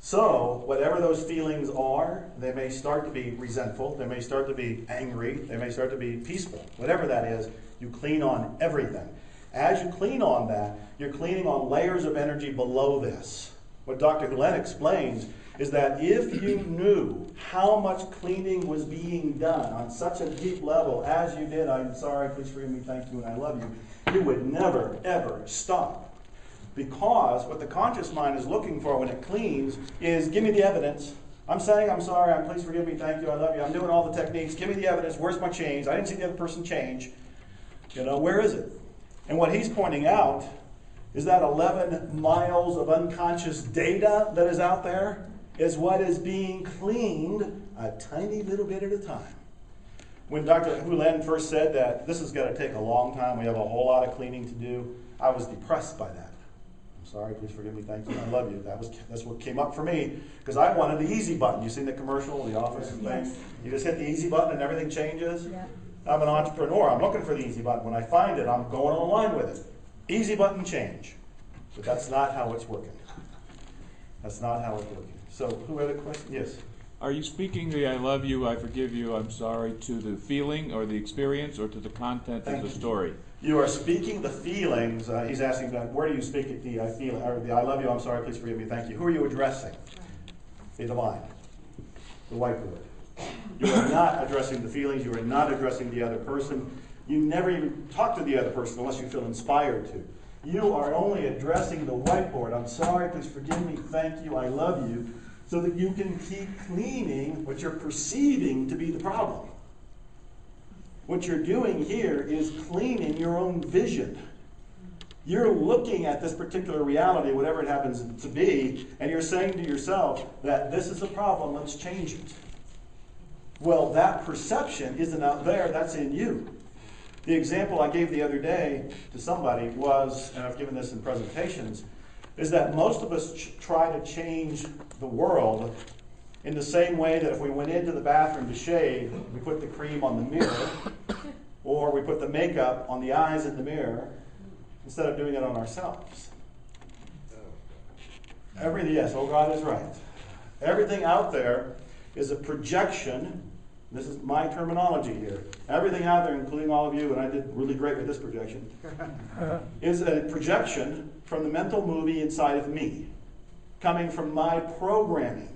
So, whatever those feelings are, they may start to be resentful, they may start to be angry, they may start to be peaceful. Whatever that is, you clean on everything. As you clean on that, you're cleaning on layers of energy below this. What Dr. Hulen explains is that if you knew how much cleaning was being done on such a deep level as you did, I'm sorry, please forgive me, thank you, and I love you, you would never, ever stop. Because what the conscious mind is looking for when it cleans is, give me the evidence. I'm saying I'm sorry, please forgive me, thank you, I love you, I'm doing all the techniques, give me the evidence, where's my change? I didn't see the other person change. You know, where is it? And what he's pointing out is that 11 miles of unconscious data that is out there is what is being cleaned a tiny little bit at a time. When Dr. Hulen first said that this is going to take a long time, we have a whole lot of cleaning to do, I was depressed by that. I'm sorry, please forgive me, thank you, I love you. That's what came up for me, because I wanted the easy button. You seen the commercial, the office thing? You just hit the easy button and everything changes? Yeah. I'm an entrepreneur. I'm looking for the easy button. When I find it, I'm going online with it. Easy button change. But that's not how it's working. That's not how it's working. So, who had a question? Yes. Are you speaking the I love you, I forgive you, I'm sorry to the feeling or the experience or to the content of the story? You are speaking the feelings. He's asking, where do you speak it? The I feel, or the I love you, I'm sorry, please forgive me, thank you. Who are you addressing? The divine. The whiteboard. You are not addressing the feelings. You are not addressing the other person. You never even talk to the other person unless you feel inspired to. You are only addressing the whiteboard. I'm sorry, please forgive me, thank you, I love you, so that you can keep cleaning what you're perceiving to be the problem. What you're doing here is cleaning your own vision. You're looking at this particular reality, whatever it happens to be, and you're saying to yourself that this is a problem, let's change it. Well, that perception isn't out there, that's in you. The example I gave the other day to somebody was, and I've given this in presentations, is that most of us try to change the world in the same way that if we went into the bathroom to shave, we put the cream on the mirror, or we put the makeup on the eyes in the mirror, instead of doing it on ourselves. Yes, oh God is right. Everything out there is a projection. This is my terminology here. Everything out there, including all of you, and I did really great with this projection, is a projection from the mental movie inside of me, coming from my programming.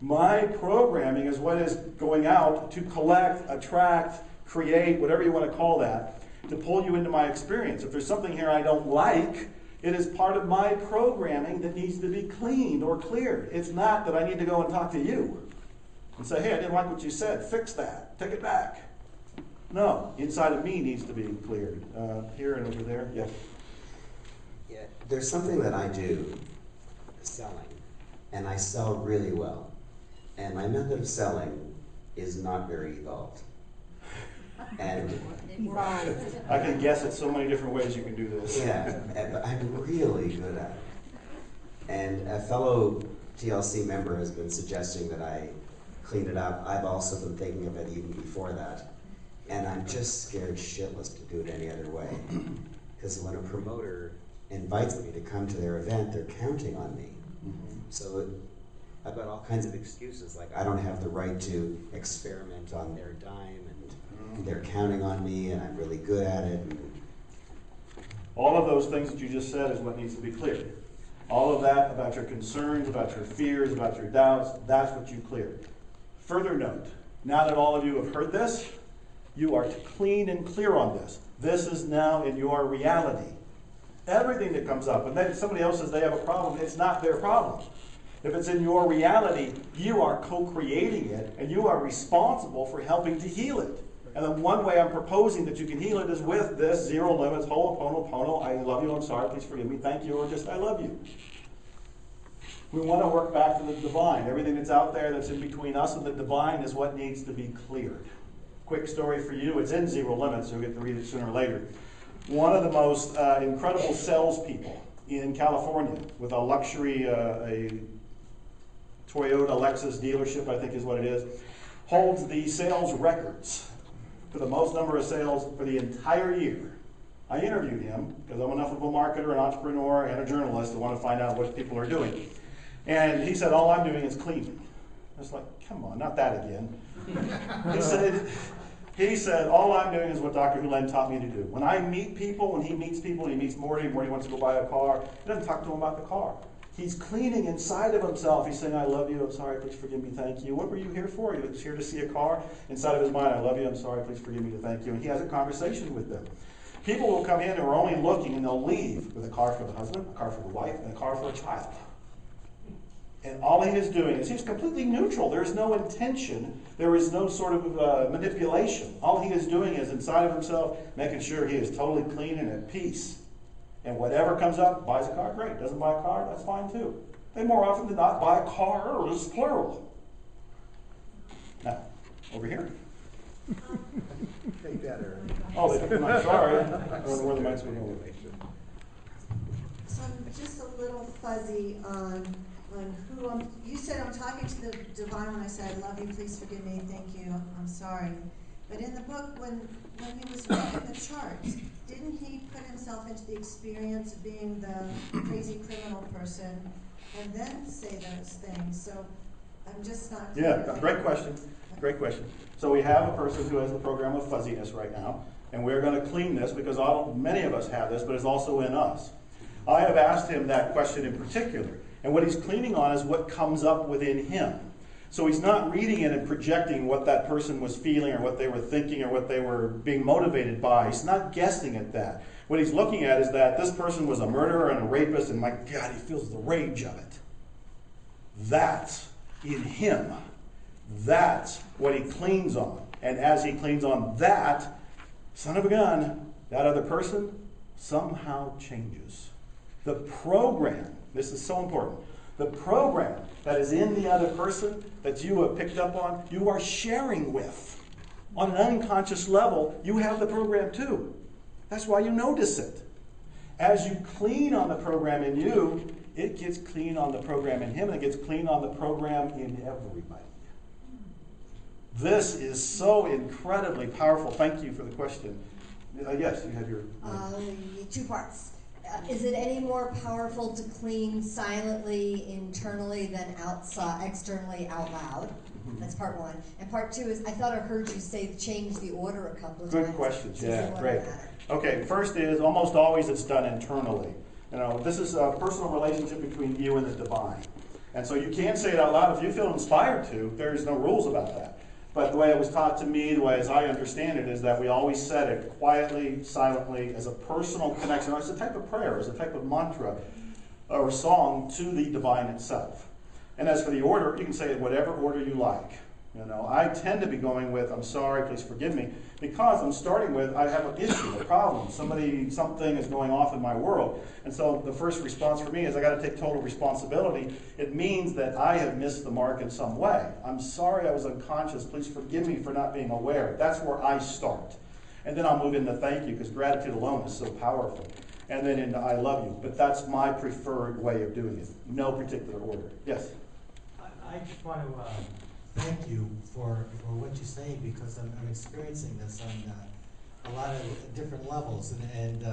My programming is what is going out to collect, attract, create, whatever you want to call that, to pull you into my experience. If there's something here I don't like, it is part of my programming that needs to be cleaned or cleared. It's not that I need to go and talk to you and say, hey, I didn't like what you said. Fix that. Take it back. No, inside of me needs to be cleared. Here and over there. Yes. Yeah, there's something that I do, selling, and I sell really well. And my method of selling is not very evolved. And I can guess at so many different ways you can do this. Yeah, but I'm really good at it. And a fellow TLC member has been suggesting that I clean it up. I've also been thinking of it even before that. And I'm just scared shitless to do it any other way. Because when a promoter invites me to come to their event, they're counting on me. So I've got all kinds of excuses, like I don't have the right to experiment on their dime, and they're counting on me, and I'm really good at it. All of those things that you just said is what needs to be cleared. All of that about your concerns, about your fears, about your doubts, that's what you cleared. Further note, now that all of you have heard this, you are clean and clear on this. This is now in your reality. Everything that comes up, and then somebody else says they have a problem, it's not their problem. If it's in your reality, you are co-creating it, and you are responsible for helping to heal it. And the one way I'm proposing that you can heal it is with this zero limits, ho'oponopono, I love you, I'm sorry, please forgive me, thank you, or just I love you. We want to work back to the divine. Everything that's out there that's in between us and the divine is what needs to be cleared. Quick story for you, it's in Zero Limits, so you'll get to read it sooner or later. One of the most incredible salespeople in California with a luxury, a Toyota Lexus dealership, I think is what it is, holds the sales records for the most number of sales for the entire year. I interviewed him because I'm enough of a marketer, an entrepreneur, and a journalist to want to find out what people are doing. And he said, all I'm doing is cleaning. I was like, come on, not that again. He said, all I'm doing is what Dr. Hulen taught me to do. When I meet people, when he meets people, he meets Morty wants to go buy a car, he doesn't talk to him about the car. He's cleaning inside of himself. He's saying, I love you, I'm sorry, please forgive me, thank you. What were you here for? He was here to see a car. Inside of his mind, I love you, I'm sorry, please forgive me, thank you. And he has a conversation with them. People will come in who are only looking, and they'll leave with a car for the husband, a car for the wife, and a car for a child. And all he is doing is he's completely neutral. There is no intention. There is no sort of manipulation. All he is doing is inside of himself, making sure he is totally clean and at peace. And whatever comes up, buys a car, great. Doesn't buy a car, that's fine too. They more often than not buy cars, plural. Now, over here. Take that, Eric. Oh, I'm sorry. I don't know where the mic's going over. So I'm just a little fuzzy on who you said I'm talking to the divine when I said, I love you, please forgive me, thank you, I'm sorry. But in the book, when he was reading the charts, didn't he put himself into the experience of being the crazy criminal person and then say those things? So I'm just not clear. Yeah, great question. Great question. So we have a person who has the program of fuzziness right now, and we're going to clean this because many of us have this, but it's also in us. I have asked him that question in particular, and what he's cleaning on is what comes up within him. So he's not reading it and projecting what that person was feeling or what they were thinking or what they were being motivated by. He's not guessing at that. What he's looking at is that this person was a murderer and a rapist, and my God, he feels the rage of it. That's in him. That's what he cleans on. And as he cleans on that, son of a gun, that other person somehow changes. The program, this is so important, the program that is in the other person that you have picked up on, you are sharing with. On an unconscious level, you have the program too. That's why you notice it. As you clean on the program in you, it gets clean on the program in him, and it gets clean on the program in everybody. This is so incredibly powerful. Thank you for the question. Yes, you had your... 2 parts. Is it any more powerful to clean silently, internally, than outside, externally, out loud? Mm-hmm. That's part 1. And part 2 is, I thought I heard you say change the order a couple of times. Good questions. Yeah, great. Okay, first is almost always it's done internally. You know, this is a personal relationship between you and the divine. And so you can't say it out loud if you feel inspired to. There's no rules about that. But the way it was taught to me, the way as I understand it, is that we always said it quietly, silently, as a personal connection. It's a type of prayer, it's a type of mantra or song to the divine itself. And as for the order, you can say it whatever order you like. You know, I tend to be going with, I'm sorry, please forgive me, because I'm starting with, I have an issue, a problem. Something is going off in my world. And so the first response for me is I got to take total responsibility. It means that I have missed the mark in some way. I'm sorry I was unconscious. Please forgive me for not being aware. That's where I start. And then I'll move into thank you, because gratitude alone is so powerful. And then into I love you. But that's my preferred way of doing it. No particular order. Yes? I just want to thank you for what you're saying, because I'm experiencing this on a lot of different levels. And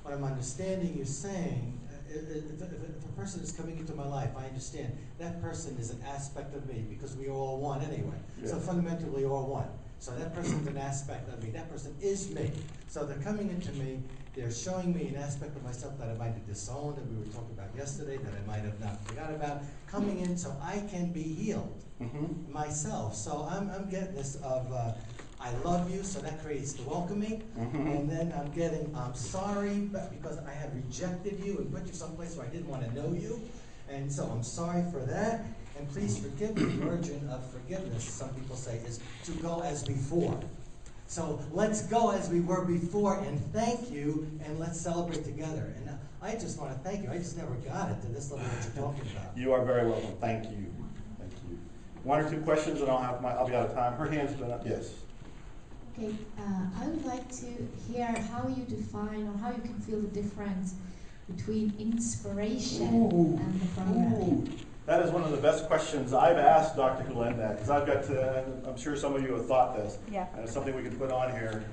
what I'm understanding you're saying, if a person is coming into my life, I understand that person is an aspect of me, because we are all one anyway. Yeah. So fundamentally, we're all one. So that person is an aspect of me. That person is me. So they're coming into me. They're showing me an aspect of myself that I might have disowned, that we were talking about yesterday, that I might have not forgot about, coming in so I can be healed myself. So I'm getting this of I love you, so that creates the welcoming. And then I'm getting I'm sorry because I have rejected you and put you someplace where I didn't want to know you. And so I'm sorry for that. And please forgive me. The origin of forgiveness, some people say, is to go as before. So let's go as we were before and thank you, and let's celebrate together. And I just want to thank you. I just never got it to this level that you're talking about. You are very welcome. Thank you. Thank you. 1 or 2 questions, and I'll be out of time. Her hand's been up. Yes. Okay. I would like to hear how you define or how you can feel the difference between inspiration and the program. That is one of the best questions I've asked Dr. Gulendak, because I've got to, I'm sure some of you have thought this. Yeah. And it's something we can put on here.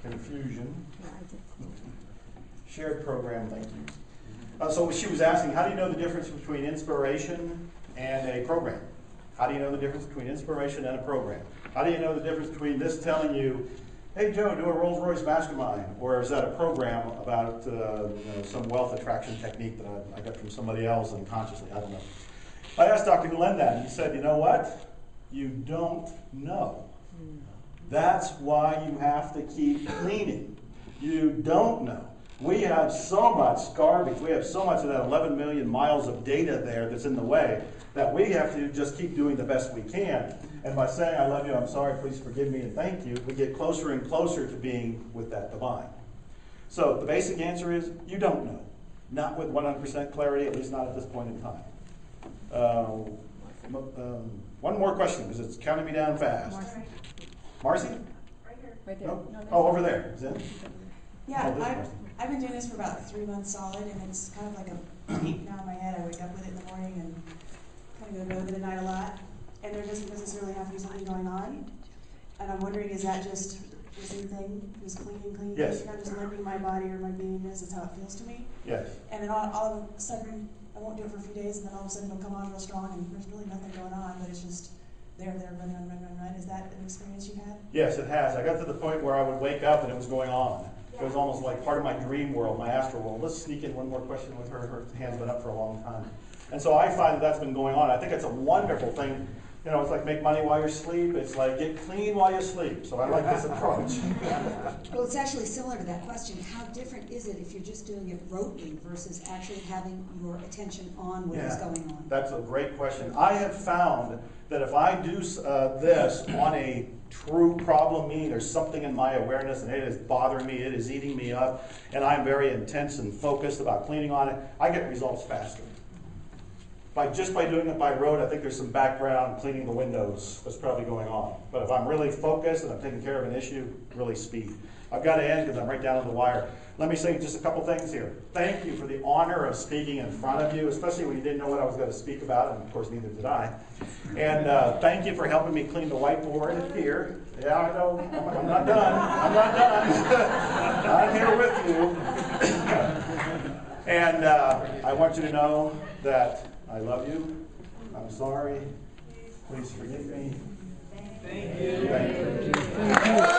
Confusion. Shared program, thank you. So she was asking, how do you know the difference between inspiration and a program? How do you know the difference between inspiration and a program? How do you know the difference between this telling you, hey Joe, do a Rolls Royce mastermind, or is that a program about some wealth attraction technique that I got from somebody else unconsciously? I don't know. I asked Dr. Glenn that, and he said, you know what? You don't know. That's why you have to keep cleaning. You don't know. We have so much garbage. We have so much of that 11 million miles of data there that's in the way that we have to just keep doing the best we can. And by saying, I love you, I'm sorry, please forgive me, and thank you, we get closer and closer to being with that divine. So the basic answer is, you don't know. Not with 100% clarity, at least not at this point in time. One more question, because it's counting me down fast. Marcy? Right here. Right there. No? No, Oh, over there. Is it? Yeah, Oh, this I've been doing this for about 3 months solid, and it's kind of like a tape now in my head. I wake up with it in the morning and kind of go over the night a lot. And there doesn't necessarily have to be something going on. And I'm wondering, is that just the same thing? Just cleaning? Yes. Kind of just lending my body or my beingness is how it feels to me. Yes. And then all of a sudden, I won't do it for a few days, and then all of a sudden it'll come on real strong, and there's really nothing going on, but it's just there, run. Is that an experience you've had? Yes, it has. I got to the point where I would wake up and it was going on. It was almost like part of my dream world, my astral world. Let's sneak in one more question with her. Her hand's been up for a long time. And so I find that that's been going on. I think it's a wonderful thing. You know, it's like make money while you sleep. It's like get clean while you sleep. So I like this approach. Well, it's actually similar to that question. How different is it if you're just doing it rotely versus actually having your attention on what is going on? That's a great question. I have found that if I do this on a true problem, meaning there's something in my awareness and it is bothering me, it is eating me up, and I'm very intense and focused about cleaning on it, I get results faster. Just by doing it by rote, I think there's some background cleaning the windows that's probably going on. But if I'm really focused and I'm taking care of an issue, really speed. I've got to end because I'm right down on the wire. Let me say just a couple things here. Thank you for the honor of speaking in front of you, especially when you didn't know what I was going to speak about, and of course neither did I. And thank you for helping me clean the whiteboard here. Yeah, I know. I'm not done. I'm not done. I'm here with you. And I want you to know that I love you. I'm sorry. Please forgive me. Thank you. Thank you.